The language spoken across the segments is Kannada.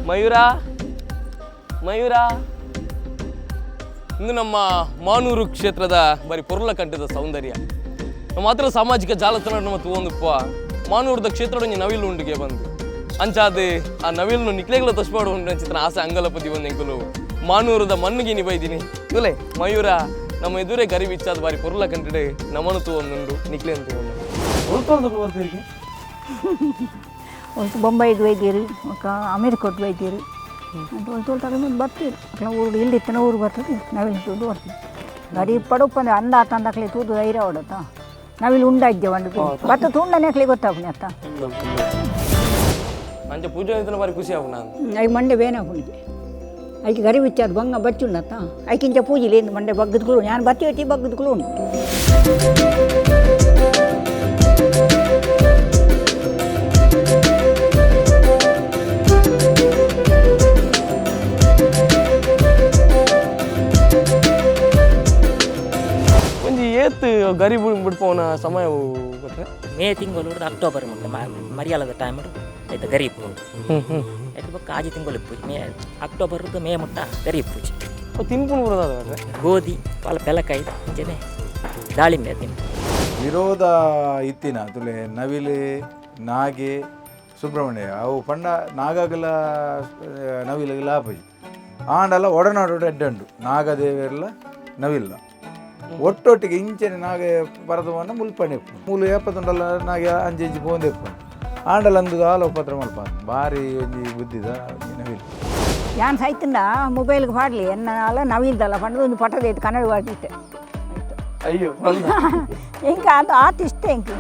ಮಯೂರ ಮಯೂರ ಇಂದು ನಮ್ಮ ಮಾನೂರು ಕ್ಷೇತ್ರದ ಬರೀ ಪೊರ್ಲ ಕಂಠದ ಸೌಂದರ್ಯ ಮಾತ್ರ ಸಾಮಾಜಿಕ ಜಾಲತಾಣ ಮತ್ತು ಒಂದಪ್ಪ ಮಾನೂರದ ಕ್ಷೇತ್ರ ನವಿಲು ಉಂಡಿಗೆ ಬಂದು ಅಂಚಾದ ಆ ನವಿಲು ನಿಕ್ಲೆಗಳ ತಸ್ಪಾಡು ಉಂಡು ಚಿತ್ರ ಆಸೆ ಅಂಗಲಪತಿ ಬಂದೆಂಕಲು ಮಾನೂರದ ಮಣ್ಣಿಗೆ ನಿಬೈದೀನಿ ತುಲೆ ಮಯೂರ ನಮ್ಮ ಎದುರೇ ಗರಿಬಿಚ್ಚಾದ ಬಾರಿ ಪೊರ್ಲ ಕಂಠಡೆ ನಮ್ಮನು ತಗೊಂಡು ನಿಕ್ಲೆ ಅಂತ ಒಂದು ಬೊಂಬೈಗೆ ಒಯ್ದೀರಿ ಅಮೇರಿಕಕ್ಕೆ ಒಯ್ದೀರಿ ಅಂತ ತಗೊಂಡು ಬರ್ತೀರಿ ಅಲ್ಲ ಊರು ಇಲ್ಲಿತ್ತನ ಊರು ಬರ್ತದೆ ನವಿಲು ತೂದು ಬರ್ತದೆ ಗರಿ ಪಡಪ್ಪಂದ್ರೆ ಅಂದ ತಂದಾಕ್ಲಿ ತೂದು ಧೈರ್ಯ ಹೊಡತ್ತ ನವಿಲು ಉಂಡಾಜ್ಜೆ ಒಂದು ಬತ್ತ ತುಂಡನೆ ಹಾಕ್ಲಿ ಗೊತ್ತಾಗ್ನಿ ಅತ್ತ ಅಂಚೆ ಪೂಜೆ ಬಾರಿ ಖುಷಿ ಆಗ ನಾನು ಐ ಮಂಡೆ ಬೇನೆ ಹಾಕೊಂಡಿದ್ದೆ ಐಕೆ ಗರಿ ಬಿಚ್ಚಾದ ಬಂಗ ಬಚ್ಚುಂಡತ್ತ ಐಕಿಂಚ ಪೂಜಿಲಿ ಮಂಡೆ ಬಗ್ಗದ್ಗಳು ನಾನು ಬತ್ತಿ ಹೊತ್ತಿ ಬಗ್ಗದ್ಗಳು ಉಂಟು ಗರಿ ಬಿಡ್ಪೋನ ಸಮಯ ಮೇ ತಿಂಗಳು ಅಕ್ಟೋಬರ್ ಮುಂದೆ ಮರಿಯಾಲದ ಟೈಮ್ ಆಯ್ತು ಗರಿ ಪೂಜೆ ಆಯ್ತು ಬಕ್ಕ ಆಜಿ ತಿಂಗಳು ಪೂಜೆ ಮೇ ಅಕ್ಟೋಬರ್ ಮೇ ಮುಟ್ಟ ಗರಿ ಪೂಜೆ ತಿನ್ಕೊಂಡು ಬರೋದಾದ್ರೆ ಗೋಧಿ ಪಾಲ ಬೆಲಕಾಯಿ ಮುಂಚೆನೆ ದಾಳಿಂಬೆ ತಿನ್ನು ವಿರೋಧ ಇತ್ತಿನ ತುಲೆ ನವಿಲೆ ನಾಗೆ ಸುಬ್ರಹ್ಮಣ್ಯ ಅವು ಪಂಡ ನಾಗಾಗಲ ನವಿಲಗಲ ಆಪಜಿ ಆಂಡಲ್ಲ ಒಡನಾಡು ಎಡ್ಡಂಡು ನಾಗದೇವೆಲ್ಲ ನವಿಲ್ಲ ಒಟ್ಟೊಟ್ಟಿಗೆ ಇಂಚನೆ ನಾಗೆ ಬರದವನ್ನ ಮುಲ್ಪಣೆ ಮೂಲು ಏಪತ್ತುಂಡಲ್ಲ ನಾಗೆ ಅಂಜಿ ಪೋಂದೆಪ್ಪು ಆಂಡಲ್ಲ ಅಂದು ಆಲೋಪತ್ರ ಮಲ್ಪ ಭಾರಿ ಒಂಜಿ ಬುದ್ಧಿದ ನವಿಲ್ ಯಾನ್ ಸೈತಿಂದ ಮೊಬೈಲ್ಗೆ ಪಾಡ್ಲಿ ಎನ್ನ ಅಲ್ಲ ನವಿಲ್ದಲ್ಲ ಪಂಡ ಒಂದು ಪಟದ ಇತ್ತು ಕನ್ನಡ ಪಾಡಿತ್ತೆ ಅಯ್ಯೋ ಹೆಂಗೆ ಅದು ಆತ ಇಷ್ಟ ಹೆಂಗೆ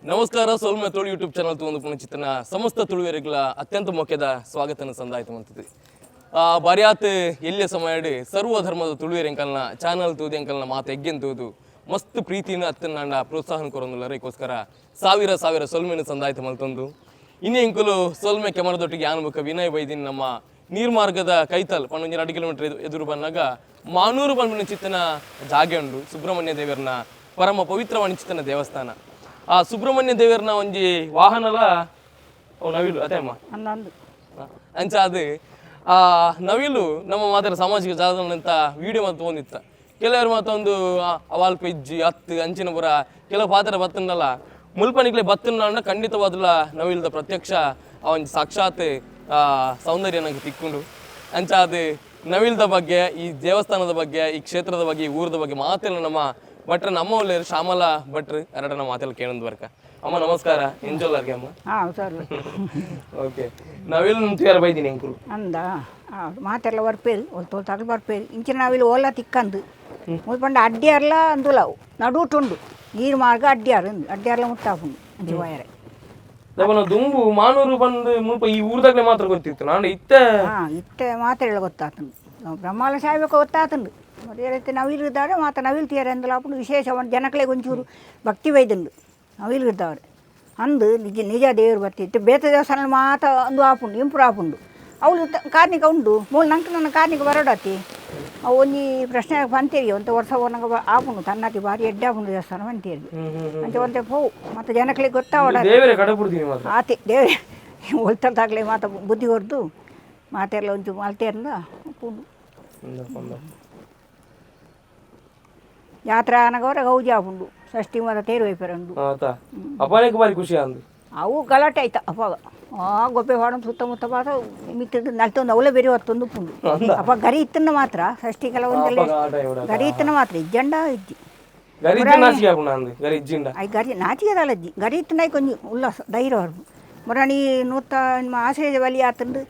ನಮಸ್ಕಾರ ಸೋಲ್ಮೆ ತೋಳು ಯೂಟ್ಯೂಬ್ ಚಾನಲ್ ಒಂದು ಪುನಚಿತ್ತನ ಸಮಸ್ತ ತುಳುವೆರಿಗಳ ಅತ್ಯಂತ ಮುಖ್ಯದ ಸ್ವಾಗತನ ಸಂದಾಯಿತ ಮಂತದೆ ಬಾರಿಯಾತ್ ಎಲ್ಲೇ ಸಮಯಡಿ ಸರ್ವ ಧರ್ಮದ ತುಳುವೆರಿ ಅಂಕಲ್ನ ಚಾನಲ್ ತೂದಿ ಅಂಕಲ್ನ ಮಾತು ಎಗ್ಗೆನ್ ತೂದು ಮಸ್ತ್ ಪ್ರೀತಿನ ಅತ್ತನ್ನ ಪ್ರೋತ್ಸಾಹನ ಕೊರೊಂದುಲ್ಲರಕ್ಕೋಸ್ಕರ ಸಾವಿರ ಸಾವಿರ ಸೊಲ್ಮೆನ ಸಂದಾಯಿತ ಮಲ್ತೊಂದು ಇನ್ನೇ ಇಂಕಲು ಸೊಲ್ಮೆ ಕೆಮರದೊಟ್ಟಿಗೆ ಆನ್ಮುಖ ವಿನಯ್ ಬೈದಿನ ನಮ್ಮ ನೀರ್ಮಾರ್ಗದ ಕೈತಲ್ 12 ಕಿಲೋಮೀಟರ್ ಎದುರು ಬಂದಾಗ ಮಾನೂರು ಬಂದಿನ ಚಿತ್ತನ ಜಾಗೆ ಉಂಡು ಸುಬ್ರಹ್ಮಣ್ಯ ದೇವರನ ಪರಮ ಪವಿತ್ರವಾಣಿ ಚಿತ್ತನ ದೇವಸ್ಥಾನ ಆ ಸುಬ್ರಹ್ಮಣ್ಯ ದೇವರನ ಒಂಜಿ ವಾಹನಲ ನವಿಲು ಅದೇ ಅಮ್ಮ ಅಂಚ ಅದು ಆ ನವಿಲು ನಮ್ಮ ಮಾತ್ರ ಸಾಮಾಜಿಕ ಜಾಲತಾಣಂತ ವಿಡಿಯೋ ಮತ್ತು ತೊಗೊಂಡಿತ್ತ ಕೆಲವರು ಮತ್ತೊಂದು ಅವಾಲ್ ಪೆಜ್ಜಿ ಹತ್ತು ಅಂಚಿನ ಪುರ ಕೆಲವು ಪಾತ್ರ ಬತ್ತನಲ್ಲ ಮುಲ್ಪನಿಗ್ಲೆ ಬತ್ತನ ಖಂಡಿತವಾದಲ್ಲ ನವಿಲ್ದ ಪ್ರತ್ಯಕ್ಷ ಅವನ್ ಸಾಕ್ಷಾತ್ ಸೌಂದರ್ಯ ನಂಗೆ ತಿಕ್ಕೊಂಡು ಅಂಚ ಅದು ನವಿಲ್ದ ಬಗ್ಗೆ ಈ ದೇವಸ್ಥಾನದ ಬಗ್ಗೆ ಈ ಕ್ಷೇತ್ರದ ಬಗ್ಗೆ ಈ ಊರದ ಬಗ್ಗೆ ಮಾತೆಲ್ಲ ನಮ್ಮ ಭಟ್ರ ನಮ್ಮ ಒಳ್ಳೆಯರು ಶ್ಯಾಮಲ ಭಟ್ರು ಎರಡನ್ನ ಮಾತೆಲ್ಲ ಕೇಳೊಂದು ಬರ್ಕ ಅಮ್ಮ ನಮಸ್ಕಾರ ಎಂಜೋಲ್ಲರ್ಗೆ ಅಮ್ಮ ಹಾಂ ಸರ್ ಓಕೆ ನಾವೆಲ್ಲ ನಿಂತು ಬೈದೀನಿ ಅಂಕುಲು ಅಂದ ಮಾತೆಲ್ಲ ಬರ್ಪೇರು ಒಂದು ತಗಲು ಬರ್ಪೇರು ಇಂಚಿನ ನಾವಿಲ್ಲಿ ಓಲ ತಿಕ್ಕಂದು ಮುಲ್ಪಂಡ ಅಡ್ಡಿಯಾರ್ಲ ಅಂದುಲ ನಡುಟುಂಡು ನೀರು ಮಾರ್ಗ ಅಡ್ಡಿಯಾರ್ಲ ಮುಟ್ಟಾಪುಂಡು ಅಂಚಿ ವಯರೆ ದುಂಬು ಮಾನೂರು ಬಂದು ಮುಲ್ಪ ಈ ಊರದಾಗಲೇ ಮಾತ್ರ ಗೊತ್ತಿತ್ತು ನಾನು ಇತ್ತೆ ಇತ್ತೆ ಮಾತೆಲ್ಲ ಗೊತ್ತಾತುಂಡು ಬ್ರಹ್ಮಾಲ ಸಾಯ್ಬೇಕು ಗೊತ್ತಾತುಂಡು ಅದೇ ರೀತಿ ನವಿಲಿದ್ದಾರೆ ಮಾತ್ರ ನವಿಲ್ತಿಯಾರೆ ಅಂದಲಾಪುಂಡು ವಿಶೇಷ ಜನಕ್ಲೆ ಒಂಚೂರು ಭಕ್ತಿ ವೈದ್ಯಂಡು ನವಿಲಿರ್ದವ್ರೆ ಅಂದು ನಿಜ ದೇವರು ಬರ್ತಿತ್ತು ಬೇತ ದೇವಸ್ಥಾನ ಮಾತ್ರ ಒಂದು ಆಪುಂಡು ಇಂಪ್ರೂವ್ ಆಪುಂಡು ಅವಳು ಕಾರ್ನಿಕ ಉಂಡು ಮೂಲ ನಂಗೆ ನನ್ನ ಕಾರ್ನಿಕ ಬರೋಡತಿ ಅವು ಒಂಜಿ ಪ್ರಶ್ನೆ ಬಂತೀರಿ ಒಂದು ವರ್ಷ ನಂಗೆ ಆಪುಂಡು ತನ್ನತಿ ಭಾರಿ ಎಡ್ಡಾಪುಂಡು ದೇವಸ್ಥಾನ ಬಂತೀರಿ ಅಂತ ಒಂದೇ ಹೋವು ಮತ್ತು ಜನಕ್ಲೆ ಗೊತ್ತಾವಡ ಆತಿ ದೇವ್ರೆ ಒಲ್ತಲ್ದಾಗಲೇ ಮಾತ ಬುದ್ಧಿ ಹೊಡೆದು ಮಾತೆಲ್ಲ ಒಂಚು ಮಲ್ತೇರ್ಲ ಪುಂಡು ಯಾತ್ರಾ అనగవర గౌజా ఉండు షష్ఠి మద తేరు అయిపోయారండు ಅಪ್ಪನಿಗೆ ಬಾರಿ ಖುಷಿ ಅಂದು ಅವು ಗಲಾಟೆ ಆಯ್ತಾ ಅಪ್ಪಾಗ ಗೊಬ್ಬೆ ಹೊಡ ಸುತ್ತಮುತ್ತ ಪಾತ ಮಿತ್ತಿದ್ದು ನಲ್ತೊಂದು ಅವಲೇ ಬೇರೆ ಹೊತ್ತೊಂದು ಪುಂಡು ಅಪ್ಪ ಗರಿ ಇತ್ತನ್ನ ಮಾತ್ರ ಷಷ್ಠಿಗೆಲ್ಲ ಒಂದೆಲ್ಲ ಗರಿ ಇತ್ತನ್ನ ಮಾತ್ರ ಇಜ್ಜಂಡ ಇಜ್ಜಿ ಗರಿ ನಾಚಿಗೆದಲ್ಲ ಅಜ್ಜಿ ಗರಿ ಇತ್ತನಾಯಿ ಕೊಂಚ ಉಲ್ಲಾಸ ಧೈರ್ಯ ಹೊರಬು ಮರಣಿ ನೂತ ನಿಮ್ಮ ಆಶ್ರಯ ಬಲಿ ಆತಂದು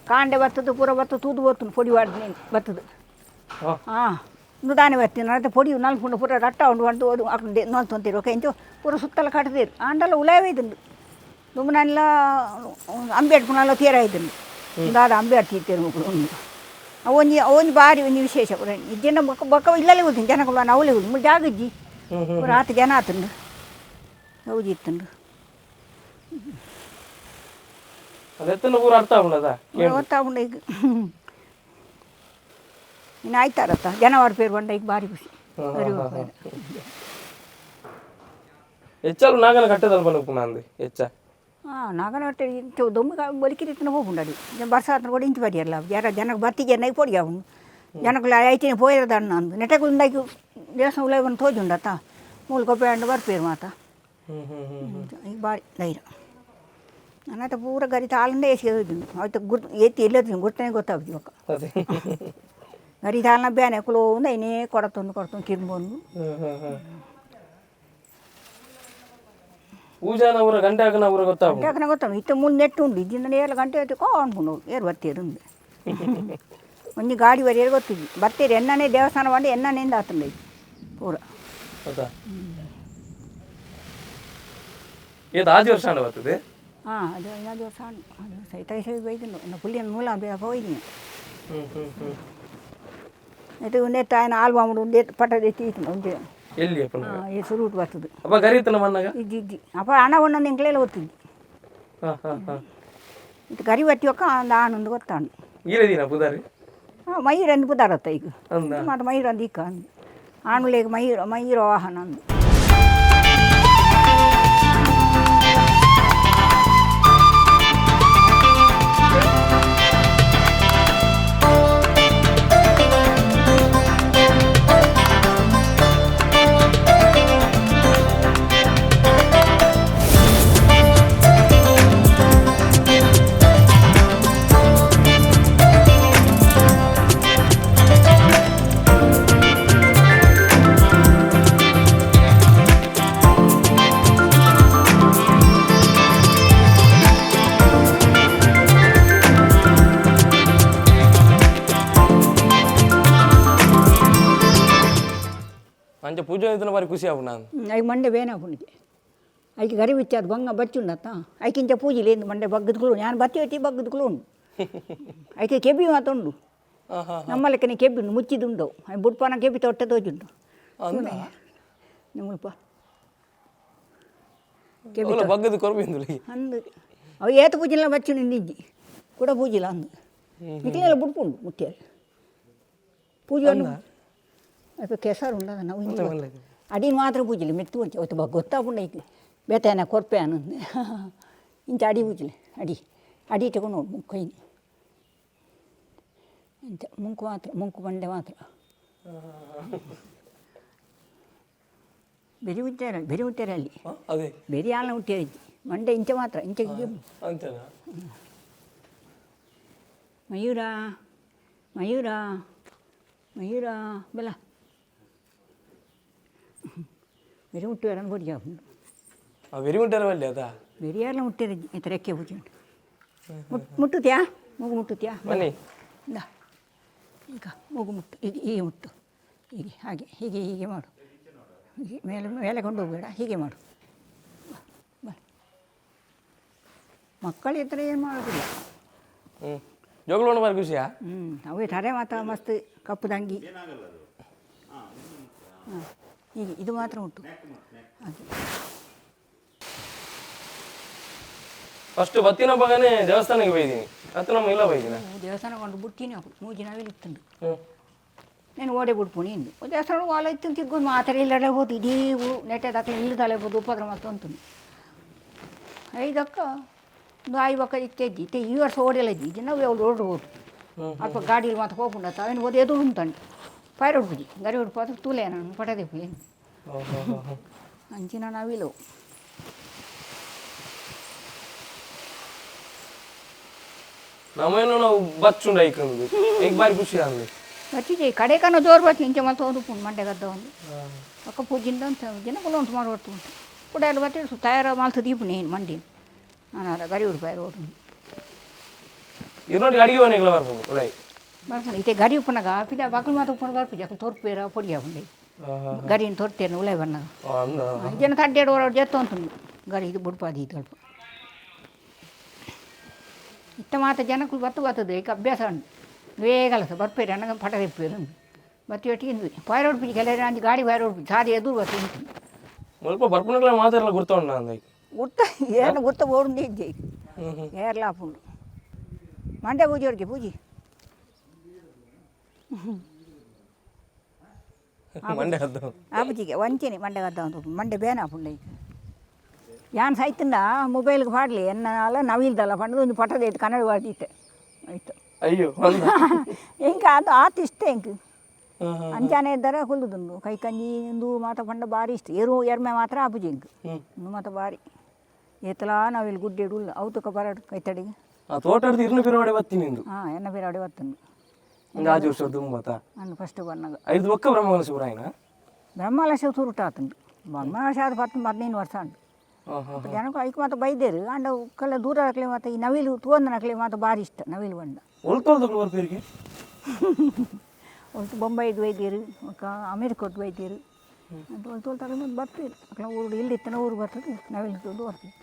ಕಾಂಡೆ ಬತ್ತದು ಪೂರ ಬತ್ತು ತೂದು ಬತ್ತು ಪೊಡಿ ಬಾಡ್ದು ಬತ್ತದು ಹಾಂ ನುದಾನೆ ಬರ್ತೀನಿ ನನ್ನ ಪೊಡಿ ನಲ್ಕೊಂಡು ಪೂರ ರಟ್ಟ ಉಂಡು ಬಂದು ಅದು ಹಾಕೊಂಡು ನೋಲ್ತೊಂತೀರು ಕೆಂಚು ಪೂರ ಸುತ್ತಲ ಕಟ್ಟದಿರು ಆಂಡಲ್ಲ ಉಳಾವೈದುಂಡು ನುಮ್ಮನೆಲ್ಲ ಅಂಬೆ ಅಡ್ಪುನಲ್ಲ ತೀರ ಐದುಂಡು ದಾದ ಅಂಬೆ ಅಡ್ತಿತ್ತೇರು ಮುಕ್ಕಳು ಉಂಡು ಅವೊಂದು ಬಾರಿ ಒಂದು ವಿಶೇಷ ಜನ ಬೊಕ್ಕ ಇಲ್ಲೇ ಹೋಗ್ತೀನಿ ಜನಗಳು ಅವಲೇ ಹೋಗಿ ಜಾಗಜ್ಜಿ ಆತ ಜನ ಆತಂಡು ಹೌದು ಇತ್ತಂಡು ಗೊತ್ತಾಗುಂಡ ಈಗ ಇನ್ನು ಆಯ್ತಾರತ್ತ ಜನವಾರ ಪೇರು ಬಂಡ ಈಗ ಬಾರಿ ಖುಷಿ ಹೆಚ್ಚಾಲು ನಾಗನ ಕಟ್ಟದಲ್ಲಿ ಬಂದು ಅಂದು ಹೆಚ್ಚ ನಾಗನ ಕಟ್ಟೆ ಇಂಚ ದೊಮ್ಮೆ ಬಲಿಕಿರಿತನ ಹೋಗುಂಡಡಿ ಬರ್ಸಾತ್ರ ಕೂಡ ಇಂಚು ಬರಿಯಲ್ಲ ಜನಕ್ಕೆ ಬತ್ತಿಗೆ ನೈ ಪೊಡಿ ಅವನು ಜನಗಳು ಐತಿನ ಪೋಯಿರದಣ್ಣ ಅಂದು ನೆಟಗುಂದಾಗಿ ದೇವಸ್ಥಾನ ಉಲೈ ಬಂದು ತೋಜುಂಡತ್ತ ಮೂಲ ಕೊಪ್ಪೆ ಅಂಡು ಬರ್ಪೇರು ಮಾತ ಈಗ ಬಾರಿ ಧೈರ್ಯ ನನ್ನತ್ತ ಪೂರ ಗರಿ ತಾಳಂದೇ ಎಸಿಗೆ ಹೋಯ್ತು ಅವತ್ತು ಎತ್ತಿ ಎಲ್ಲದ ಗುರ್ತನೇ ಗೊತ್ತಾಗ್ತಿ ಒಕ್ಕ ಗರಿ ತಾಳನ ಬ್ಯಾನೆ ಕುಲೋ ಒಂದು ಐನೇ ಕೊಡತೊಂದು ಕಿರ್ಬೊಂದು ಪೂಜಾನವರ ಗಂಟೆ ಹಾಕನವರ ಗೊತ್ತಾಗ ಇತ್ತ ಮುಂದೆ ನೆಟ್ಟು ಉಂಡು ಇದ್ದಿಂದ 7 ಗಂಟೆ ಆಯ್ತು ಕೊಂಡು ಏರು ಬರ್ತೀರು ಉಂದು ಒಂದು ಗಾಡಿ ಬರಿಯರು ಗೊತ್ತಿದ್ವಿ ಬರ್ತೀರಿ ಎಣ್ಣನೇ ದೇವಸ್ಥಾನ ಮಾಡಿ ಎಣ್ಣನೆಯಿಂದ ಆತಂಡ ಪೂರ ಇದು ಆದಿ ವರ್ಷ ಬರ್ತದೆ ಅದು ಇನ್ನೊಂದು ವರ್ಷ ಅದು ಸೈತ ಬೈದಿಲ್ಲ ಪುಲ್ಲಿನ ಮೂಲ ಹೋಯ್ದಿನಿ ಇದು ನೆತ್ತ ఆయన ఆల్బమ్ పట్టది తీసిన ఉంది ಎಲ್ಲಿ ಈ ಸುರುಟ್ ಬರ್ತದೆ ಅಪ್ಪ ಗರಿತನ ಮಣ್ಣಾಗ ಇಜ್ಜಿ ಅಪ್ಪ ಹಣ ಒಂದೊಂದು ಎಂಕ್ಲೆಲ್ಲ ಓದ್ತಿದ್ದಿ ಇದು ಗರಿ ಬತ್ತಿ ಒಕ್ಕ ಒಂದು ಆನೊಂದು ಗೊತ್ತಾನು ಈರದಿನ ಪುದಾರಿ ಮಯೂರಂದು ಪುದಾರತ್ತ ಈಗ ಮತ್ತು ಮಯೂರಂದು ಈಕ ಆನುಲೇಗ ಮಯೂರ ವಾಹನ ಅಂದು ಅಂಚೆ ಪೂಜೆ ಇದ್ದನ ಬಾರಿ ಖುಷಿ ಆಗ ನಾನು ಐ ಮಂಡೆ ಬೇನಾಪುಣಿಗೆ ಐಕೆ ಗರಿ ಬಿಚ್ಚಾದ ಬಂಗ ಬಚ್ಚುಂಡತ್ತ ಐಕಿಂಚ ಪೂಜೆಲೇಂದು ಮಂಡೆ ಬಗ್ಗದ್ಗಳು ನಾನು ಬತ್ತಿ ಬಗ್ಗದ್ಗಳು ಉಂಡು ಐಕೆ ಕೆಬ್ಬಿ ಮಾತುಂಡು ನಮ್ಮಲೆಕ್ಕನೆ ಕೆಬ್ಬಿ ಮುಚ್ಚಿದುಂಡು ಐ ಬುಡ್ಪಾನ ಕೆಬ್ಬಿ ತೊಟ್ಟೆ ತೋಜುಂಡು ನಿಮ್ಮಲ್ಪ ಕೆಬ್ಬಿ ಬಗ್ಗದ ಕೊರಬಿಂದು ಅಂದು ಅವು ಏತ ಪೂಜೆಲ್ಲ ಬಚ್ಚು ನಿಂದಿಜ್ಜಿ ಕೂಡ ಪೂಜಿಲ್ಲ ಅಂದು ಇಕ್ಲೆಲ್ಲ ಬುಡ್ಪುಂಡು ಮುಟ್ಟಿಯಾರ ಪೂಜೆ ಅಪ್ಪ ಕೆಸರು ಉಂಡ ನಾವು ಅಡಿನ ಮಾತ್ರ ಪೂಜಿಲ್ಲ ಮೆತ್ತು ಪೂಜೆ ಅವತ್ತು ಗೊತ್ತಾಪುಂಡ ಈಗ ಬೇತಾಯನ ಕೊರ್ಪೆ ಅನ್ನಂದು ಇಂಚ ಅಡಿ ಪೂಜಿಲ್ಲ ಅಡಿ ತಗೊಂಡು ನೋಡಿ ಮುಕ್ಕೈನು ಇಂಚ ಮುಂಕು ಬಂಡೆ ಮಾತ್ರ ಬೆರಿ ಹುಟ್ಟಾರ ಅಲ್ಲಿ ಬೆರಿ ಹಾಲನ್ನ ಹುಟ್ಟ್ಯಾರ ಮಂಡೆ ಇಂಚ ಮಾತ್ರ ಇಂಚ ಮಯೂರ ಬೆಲ್ಲ ಬೆರಿ ಮುಟ್ಟುವಾರ ಬಡಿಗೆ ಹಾಕೊಂಡು ಬೆರಿ ಮುಟ್ಟಾರವಲ್ಲಿ ಅದ ಬೆರಿಯಾರಲ್ಲ ಮುಟ್ಟಿರ ಈ ಥರ ರೆಕ್ಕೆ ಪೂಜೆ ಉಂಟು ಮುಟ್ಟುತ್ಯಾ ಮೂಗು ಮುಟ್ಟುತ್ಯಾ ಬನ್ನಿ ಇಲ್ಲ ಈಗ ಮೂಗು ಮುಟ್ಟು ಹೀಗೆ ಮುಟ್ಟು ಹೀಗೆ ಹೀಗೆ ಮಾಡು ಹೀಗೆ ಮೇಲೆ ಕೊಂಡು ಹೋಗಬೇಡ ಹೀಗೆ ಮಾಡು ಮಕ್ಕಳ ಹತ್ರ ಏನು ಮಾಡೋದಿಲ್ಲ ಜೋಗ್ಲೋಣ ಬಾರಿ ಖುಷಿಯಾ ಅವೇ ತರೆ ಮಾತ್ರ ಮಸ್ತ್ ಕಪ್ಪುದಂಗಿ ಹೀಗೆ ಇದು ಮಾತ್ರ ಉಂಟು ಹಾಗೆ ಫಸ್ಟ್ ಬತ್ತಿನ ಬಗನೆ ದೇವಸ್ಥಾನಕ್ಕೆ ಬೈದೀನಿ ಅತ್ತು ನಮ್ಮ ಇಲ್ಲ ಬೈದಿನ ದೇವಸ್ಥಾನ ಕೊಂಡು ಬುಟ್ಟಿನಿ ಮೂಜಿ ನಾವೆಲ್ಲ ಇತ್ತಂಡು నేను ఓడే పుడిపోయింది దేవస్థానం వాళ్ళు అయితే తిగ్గు మాత్ర ఇల్లడే పోతుంది ఇది నెట్టే దక్క ఇల్లు తలేపోదు ಉಪದ್ರ ಮತ್ತು ಅಂತೀನಿ ಐದಕ್ಕ ಐದು ಒಕ್ಕ ಇತ್ತೇಜ್ಜಿ ಇತ್ತೆ ಈ ವರ್ಷ ಓಡಿಲ್ಲ ಇದ್ದಿದ್ದು ನಾವು ಎವ್ರು ಓಡ್ಬೋದು ಅಲ್ಪ ಗಾಡಿಯಲ್ಲಿ ಮಾತ್ರ ಹೋಗ್ಕೊಂಡ ಅವನು ಓದಿ ಎದುರು ಉಂಟಂಡು ಪೈರ ಹುಡುಗಿ ಗರಿ ಹುಡ್ಕೋದು ತೂಲೆ ನಾನು ಪಟದೆ ಏನು ಅಂಚಿನ ನಾವಿಲ್ಲವು ನಮ್ಮೇನು ನಾವು ಬಚ್ಚುಂಡ ಐಕಂದು ಈಗ ಬಾರಿ ಖುಷಿ ಆಗಲಿ ಬಚ್ಚಿದೆ ಕಡೆ ಕನ್ನ ಜೋರು ಬಚ್ಚಿ ಇಂಚೆ ಮತ್ತೆ ಓದುಕೊಂಡು ಮಂಡೆ ಗದ್ದ ಒಂದು ಒಕ್ಕ ಪೂಜಿಂದ ಅಂತ ಜನಗಳು ಉಂಟು ಮಾಡ್ಬಾರ್ದು ಉಂಟು ಕೂಡ ಎಲ್ಲ ಬತ್ತಿಡ್ಸು ತಯಾರ ಮಾಲ್ತು ದೀಪನಿ ಏನು ಮಂಡಿ ನಾನು ಗರಿ ಹುಡುಪಾಯ ಓಡು ಇನ್ನೊಂದು ಅಡಿಗೆ ಮನೆಗಳು ಬರ್ಬೋದು ಬರ್ತಾನೆ ಇತ್ತೆ ಗರಿ ಉಪ್ಪನಾಗ ಪಿದ ಮಕ್ಕಳು ಮಾತು ಉಪ್ಪನ ಬರ್ಪು ಜಕ್ಕ ತೋರ್ಪೇರ ಪೊಡಿ ಹಾಕೊಂಡೆ ಗರಿನ ತೋರ್ತೇನೆ ಉಲೈ ಬಣ್ಣಗ ಜನ ತಡ್ಡೇಡು ಓಡಾಡು ಜತ್ತು ಅಂತು ಗರಿ ಇದು ಬುಡ್ಪಾದಿ ಸ್ವಲ್ಪ ಇತ್ತ ಮಾತ ಜನಕ್ಕೂ ಬರ್ತದೆ ಈಗ ಅಭ್ಯಾಸ ಉಂಟು వేగలస ಬರ್ಪೇರಿ ಅಣ್ಣಗ ಪಟ ತಿಪ್ಪೇರು ಬತ್ತಿ ಒಟ್ಟಿಗೆ ಪಾಯರೋಡ್ಪಿಜಿ ಕೆಲವರು ಅಂಜಿ ಗಾಡಿ ಪಾಯರೋಡ್ಪಿಜಿ ಸಾದಿ ಎದುರು ಬಸ್ ಉಂಟು ಸ್ವಲ್ಪ ಬರ್ಪುಣಗಳ ಮಾತೆಲ್ಲ ಗುರ್ತೋಣ ಅಂದ ಗುರ್ತ ಏನು ಗುರ್ತ ಓಡುಂಡಿ ಇದ್ದೆ ಏರ್ಲಾಪುಂಡು ಮಂಡೆ ಪೂಜೆ ಹೊಡ್ಗೆ ಪೂಜಿ ಮಂಡೆ ಹದ್ದು ಆಪುಜಿಗೆ ವಂಚನೆ ಮಂಡೆ ಗದ್ದ ಅಂತ ಮಂಡೆ ಬೇನ ಪುಂಡ ಈಗ ಯಾನ್ ಸೈತಿಂದ ಮೊಬೈಲ್ಗೆ ಪಾಡ್ಲಿ ಎನ್ನಲ್ಲ ನವಿಲ್ದಲ್ಲ ಪಂಡದು ಒಂದು ಪಟದ ಇಟ್ಟು ಕನ್ನಡ ಬಾಡಿತ್ತೆ ಆಯ್ತು ಅಯ್ಯೋ ಇಂಕ ಅದು ಆತು ಇಷ್ಟ ಇಂಕ ಅಂಚಾನೆ ಇದ್ದಾರೆ ಹುಲ್ಲುದುಂಡು ಕೈ ಕಂಜಿ ಇಂದು ಮಾತ ಪಂಡ ಭಾರಿ ಇಷ್ಟ ಎರ್ಮೆ ಮಾತ್ರ ಆಪುಜಿ ಇಂಕ ಇಂದು ಮಾತ ಭಾರಿ ಏತಲಾ ನಾವಿಲ್ಲಿ ಗುಡ್ಡೆ ಇಡುಲ್ಲ ಅವತಕ ಬರಡು ಕೈ ತಡಿಗೆ ತೋಟದ ಇರ್ನ ಬಿರವಾಡೆ ಬತ್ತೀನಿ ನಿಂದು ಹಾಂ ಎನ್ನ ಬೇರೆ ಬತ್ತಂದು ಒಂದು 5 ವರ್ಷ ತುಂಬಾತ ನಾನು ಫಸ್ಟ್ ಬಂದಾಗ 5 ಒಕ್ಕ ಬ್ರಹ್ಮಗಳ ಶಿವರಾಯನ ಬ್ರಹ್ಮಲಶ ಸುರುಟಾತಂದು ಬ್ರಹ್ಮಲಶ ಅದು 15 ವರ್ಷ ಉಂಟು ಜನಕ್ಕೆ ಐಕ್ ಮಾತ್ರ ಬೈದೇರು ಅಂಡ ಕಲ್ಲ ದೂರ ಹಾಕ್ಲಿ ಮತ್ತು ಈ ನವಿಲು ತೋಂದನ ಹಾಕ್ಲಿ ಮಾತ್ರ ಭಾರಿ ಇಷ್ಟ ನವಿಲು ಬಂಡ ಒಳ್ತೋಲ್ದಗಳು ಬರ್ಪೇರಿಗೆ ಒಲ್ತು ಬೊಂಬೈದು ವೈದ್ಯರು ಅಮೇರಿಕದ್ದು ವೈದ್ಯರು ಅಂತ ಒಲ್ತೋಲ್ತಾರೆ ಮತ್ತು ಬರ್ತೀರಿ ಅಕ್ಲ ಊರು ಇಲ್ಲಿತ್ತನ ಊರು ಬರ್ತದೆ ನವಿಲು ತೂದು ಬರ್ತೀವಿ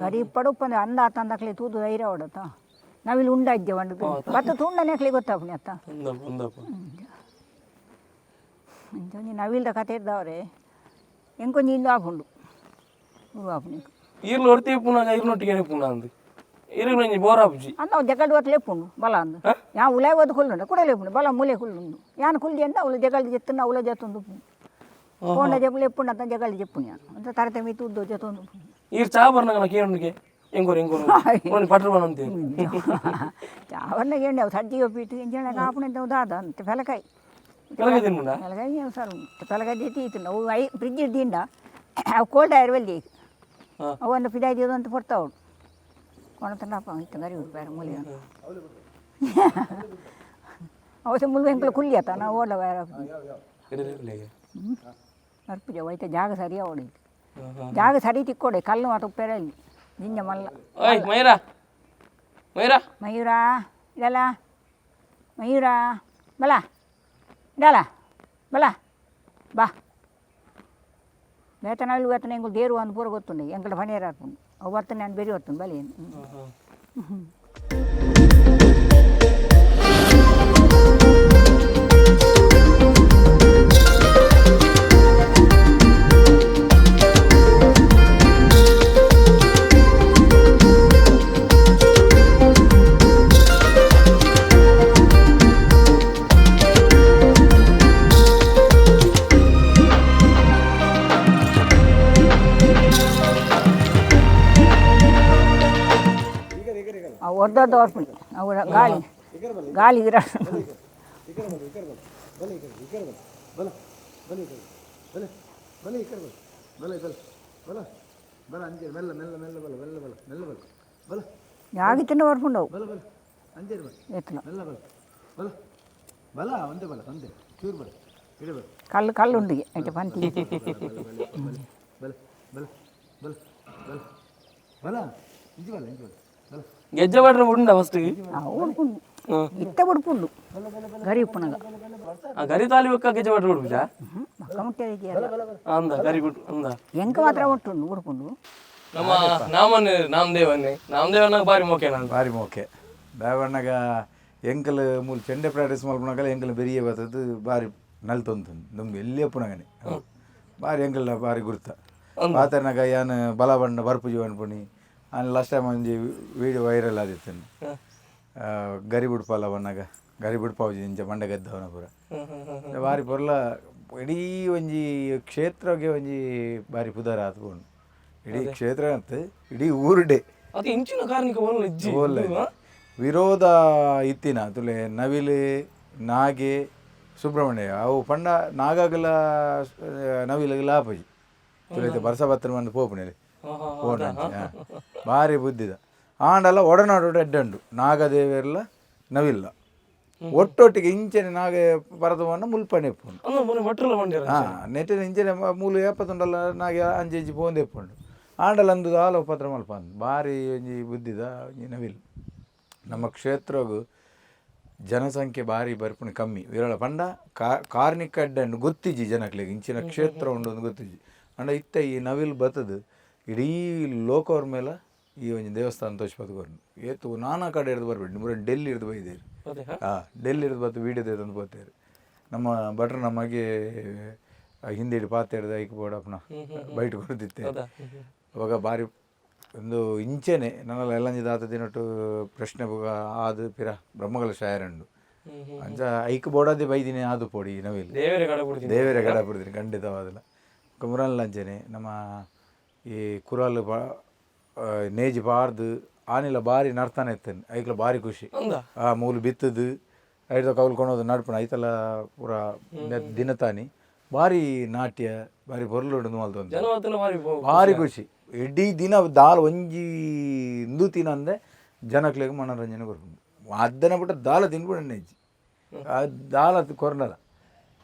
ಗರಿ ಪಡುಪ್ಪಂದ್ರೆ ಅಂದ ತಂದಕ್ಲೆ ತೂದು ಧೈರ್ಯ ಹೊಡತ್ತ ನವಿಲು ಉಂಡಾಜ್ಯ ಬಂಡದು ಬತ್ತ ತುಂಡನೆ ಹಾಕ್ಲಿ ಗೊತ್ತಾಪಣಿ ಅತ್ತ ಇಂಚೊಂದು ನವಿಲ್ದ ಕತೆ ಇದ್ದವ್ರೆ ಎಂಕೊಂದು ಇಂದು ಆಪುಂಡು ಊರು ಆಪುಣಿ ಈರ್ಲು ಹೊರ್ತೀವಿ ಪುನಃ ಈರ್ನೊಟ್ಟಿಗೆ ಪುನಃ ಅಂದು ಈರಿಗೆ ನಂಜಿ ಬೋರ್ ಆಪುಜಿ ಅಂದ ಜಗಡ್ ಹೊತ್ತು ಲೇಪುಂಡು ಬಲ ಅಂದು ಯಾ ಉಲಾಯ್ ಓದು ಕುಳ್ಳುಂಡ ಕೂಡ ಲೇಪುಂಡು ಬಲ ಮೂಲೆ ಕುಳ್ಳುಂಡು ಯಾನು ಕುಲ್ದಿ ಅಂದ ಅವಳು ಜಗಲ್ದು ಜೆತ್ತನ ಅವಳ ಜತ್ತೊಂದು ಕೋಂಡ ಜಪ್ಪು ಲೇಪುಂಡು ಅಂತ ಜಗಲ್ದು ಜಪ್ಪುಣ್ಯ ಅಂತ ತರತಮಿ ತುದ್ದು ಜತ್ತೊಂದು ಈರ್ ಚಾ ಬರ್ನಾಗ ಕೇಳಿಗೆ ಹೆಂಗೋರು ಪಟ್ರ ಬಂತೆ ಚಾವನ್ನಾಗ ಎಣ್ಣೆ ಅವು ಸಜ್ಜಿಗೆ ಒಪ್ಪಿಟ್ಟು ಎಂಜಣ ಕಾಪುಣಂತ ದಾದ ಅಂತ ಫೆಲಕಾಯಿ ಫೆಲಕಾಯಿ ಸರ್ ಫೆಲಕಾಯಿ ತೀತು ನಾವು ಫ್ರಿಜ್ ಇದ್ದಿಂದ ಅವು ಕೋಲ್ಡ್ ಆಯುರ್ವೇದಿ ಅವನ್ನ ಪಿದಾಯ್ದು ಅಂತ ಕೊಡ್ತಾವಳು ಕೊಣತಂಡಪ್ಪ ಇತ್ತು ಗರಿ ಬೇರೆ ಮೂಲೆ ಅವಸ ಮುಳ್ಳು ಎಂಕಲು ಕುಲ್ಲಿಯತ್ತ ನಾವು ಓಡ ಬೇರೆ ಬರ್ಪಿದೆ ಹೋಯ್ತಾ ಜಾಗ ಸರಿಯಾ ಓಡೈತಿ ಜಾಗ ಸರಿ ತಿಕ್ಕೊಡೆ ಕಲ್ಲು ಮತ್ತು ಉಪ್ಪೆರಲ್ಲಿ ನಿಂಜ ಮಲ್ಲ ಮಯೂರ ಮಯೂರ ಮಯೂರ ಇದಲ್ಲ ಮಯೂರ ಬಲ ಇದಲ್ಲ ಬಲ ಬಾ ಬೇತನಲ್ಲಿ ಬೇತನ ಎಂಗಳು ದೇರು ಒಂದು ಪೂರ ಗೊತ್ತುಂಡೆ ಎಂಕಲ ಪಣಿಯರ ಹಾಕೊಂಡು ಅವು ಬರ್ತನೆ ನಾನು ಬೇರೆ ಹೊತ್ತು ಬಲಿ ಒಡ್ಡೊಡ್ಡ ಹೊರ್ಪುಣಿ ಅವು ಗಾಳಿ ಗಾಳಿ ಗಿಡ ಯಾಗಿತ್ತಂಡ ಹೊರ್ಪುಂಡು ಅವು ಎತ್ತಲ ಕಲ್ಲು ಕಲ್ಲು ಉಂಡಿಗೆ ಆಯ್ತು ಪಂತಿ ಗೆಜ್ಜೆ ಬಾಡ್ರೆ ಉಂಡ ಫಸ್ಟ್ ಉಡ್ಪುಂಡು ಇತ್ತ ಉಡ್ಪುಂಡು ಗರಿ ಉಪ್ಪುನಗ ಗರಿ ತಾಲಿ ಒಕ್ಕ ಗೆಜ್ಜೆ ಬಾಡ್ರೆ ಉಡ್ಬಿಜಾ ಮಕ್ಕ ಮುಟ್ಟೆ ಅಂದ ಗರಿ ಗುಡ್ ಅಂದ ಎಂಕ ಮಾತ್ರ ಉಂಟುಂಡು ಉಡ್ಪುಂಡು ನಮ್ಮ ನಾಮನ್ ನಾಮದೇವನ ಬಾರಿ ಮೋಕೆ ನಾನು ಭಾರಿ ಮೋಕೆ ಬೇವಣ್ಣಗ ಎಂಕಲ್ ಮೂಲ ಚೆಂಡೆ ಪ್ರಾಕ್ಟೀಸ್ ಮಲ್ಪನಾಗಲ್ಲ ಎಂಕಲ್ ಬೆರಿಯ ಬರ್ತದ್ದು ಭಾರಿ ನಲ್ತೊಂದು ನಮ್ಗೆ ಎಲ್ಲಿ ಅಪ್ಪನಾಗನೆ ಭಾರಿ ಎಂಕಲ್ ಭಾರಿ ಗುರ್ತ ಪಾತರ್ನಾಗ ಯಾನು ಬಲ ಬಣ್ಣ ಬರ್ಪುಜಿ ಅನ್ಪುಣಿ ಅಲ್ಲಿ ಲಾಸ್ಟ್ ಟೈಮ್ ಒಂಜಿ ವೀಡಿಯೋ ವೈರಲ್ ಆದಿತ್ತು ಗರಿ ಬುಡ್ಪಲ್ಲ ಬಣ್ಣಗ ಗರಿ ಬುಡ್ಪಾವುಜಿ ಇಂಚ ಮಂಡ ಗೆದ್ದವನ ಪೂರ ಭಾರಿ ಪೊರ್ಲ ಇಡೀ ಒಂಜಿ ಕ್ಷೇತ್ರಗೆ ಒಂಜಿ ಭಾರಿ ಪುದಾರ ಆತ್ಕೊಂಡು ಇಡೀ ಕ್ಷೇತ್ರ ಅಂತ ಇಡೀ ಊರುಡೆ ಅದು ಇಂಚಿನ ಕಾರ್ಣಿಕ ವಿರೋಧ ಇತ್ತಿನ ತುಲೆ ನವಿಲು ನಾಗೆ ಸುಬ್ರಹ್ಮಣ್ಯ ಅವು ಪಂಡ ನಾಗಾಗಲ ನವಿಲಗಲ ಆಪಜಿ ತುಲೈತೆ ಬರ್ಸ ಬತ್ತನ ಬಂದು ಪೋಪುಣೆಲಿ ಫೋನ್ ಭಾರಿ ಬುದ್ಧಿದ ಆಂಡಲ್ಲ ಒಡನಾಡು ಎಡ್ಡಂಡು ನಾಗದೇವಿಯರ್ಲ ನವಿಲ್ಲ ಒಟ್ಟೊಟ್ಟಿಗೆ ಇಂಚನೆ ನಾಗೆ ಪರದವನ್ನ ಮುಲ್ಪಣೆ ಎಪ್ಪುಂಡು ನೆಟ್ಟಿನ ಇಂಚನೆ ಮೂಲು ಏಪತ್ತುಂಡಲ್ಲ ನಾಗೆ ಅಂಜಿ ಪೋಂದು ಎಪ್ಪುಂಡು ಆಂಡಲ್ಲ ಅಂದು ಆಲ ಪತ್ರ ಮಲ್ಪ ಅಂದು ಭಾರಿ ಒಂಜಿ ಬುದ್ಧಿದ ಒಂಜಿ ನವಿಲ್ ನಮ್ಮ ಕ್ಷೇತ್ರಗೂ ಜನಸಂಖ್ಯೆ ಭಾರಿ ಬರ್ಪುಣಿ ಕಮ್ಮಿ ವಿರಳ ಪಂಡ ಕಾರ್ಣಿಕ ಅಡ್ಡಂಡು ಗೊತ್ತಿಜ್ಜಿ ಜನಕ್ಲೆಗ್ ಇಂಚಿನ ಕ್ಷೇತ್ರ ಉಂಡು ಒಂದು ಗೊತ್ತಿಜ್ಜಿ ಅಂಡ ಇತ್ತ ಈ ನವಿಲ್ ಬತ್ತದು ಇಡೀ ಲೋಕವ್ರ ಮೇಲೆ ಈ ಒಂದು ದೇವಸ್ಥಾನ ತೋರಿಸ್ಬೋದು ಏತು ನಾನಾ ಕಡೆ ಹಿಡಿದು ಬರ್ಬೇಡಿ ಮುರ ಡೆಲ್ಲಿ ಹಿಡಿದು ಬೈದೇರಿ ಡೆಲ್ಲಿ ಬತ್ತು ವೀಡಿಯೋದ ತಂದು ಪೋತೇರು ನಮ್ಮ ಭಟ್ರು ನಮಗೆ ಹಿಂದಿ ಪಾತೇಡ್ದು ಐಕ್ ಬೋಡಪ್ಪನ ಬೈಟ್ ಕೊಡ್ತಿತ್ತೆ ಅವಾಗ ಭಾರಿ ಒಂದು ಇಂಚೆನೆ ನನ್ನೆಲ್ಲ ಎಲ್ಲಂಜಿ ದಾತ ದಿನಟ್ಟು ಪ್ರಶ್ನೆ ಆದು ಪಿರ ಬ್ರಹ್ಮಗಳ ಶಾಯರಂಡು ಅಂಚ ಐಕ್ ಬೋಡಾದೆ ಬೈದಿನಿ ಆದು ಪೋಡಿ ನವಿಲ್ ದೇವರೇ ಗಡ ಬಿಡ್ತೀನಿ ಖಂಡಿತವಾದಲ್ಲ ಕುಮರಲ್ ಅಂಚೆನೆ ನಮ್ಮ ಈ ಕುರಾಲ್ ನೇಜಿ ಬಾರ್ದು ಆನಿಲ್ಲ ಭಾರಿ ನಡ್ತಾನೆ ಇರ್ತೇನೆ ಐಕ್ಲ ಭಾರಿ ಖುಷಿ ಮೂಲು ಬಿತ್ತದು ಐದು ಕೌಲ್ ಕೊಣೋದು ನಡ್ಪಣ ಐತಲ್ಲ ಪೂರ ದಿನತಾನಿ ಭಾರಿ ನಾಟ್ಯ ಭಾರಿ ಬೊರ್ಲುಡು ಮಲ್ತೊಂದು ಭಾರಿ ಖುಷಿ ಇಡೀ ದಿನ ದಾಲ್ ಒಂಜಿ ಇಂದು ತಿನ್ನ ಅಂದೆ ಜನಕ್ಲೆಗ್ ಮನೋರಂಜನೆ ಕೊರ್ಕೊಂಡು ಅದನ್ನ ಬಿಟ್ಟು ದಾಲ ತಿನ್ಬಿಡ ನೆಜ್ಜಿ ದಾಲ ಕೊರ್ನಲ್ಲ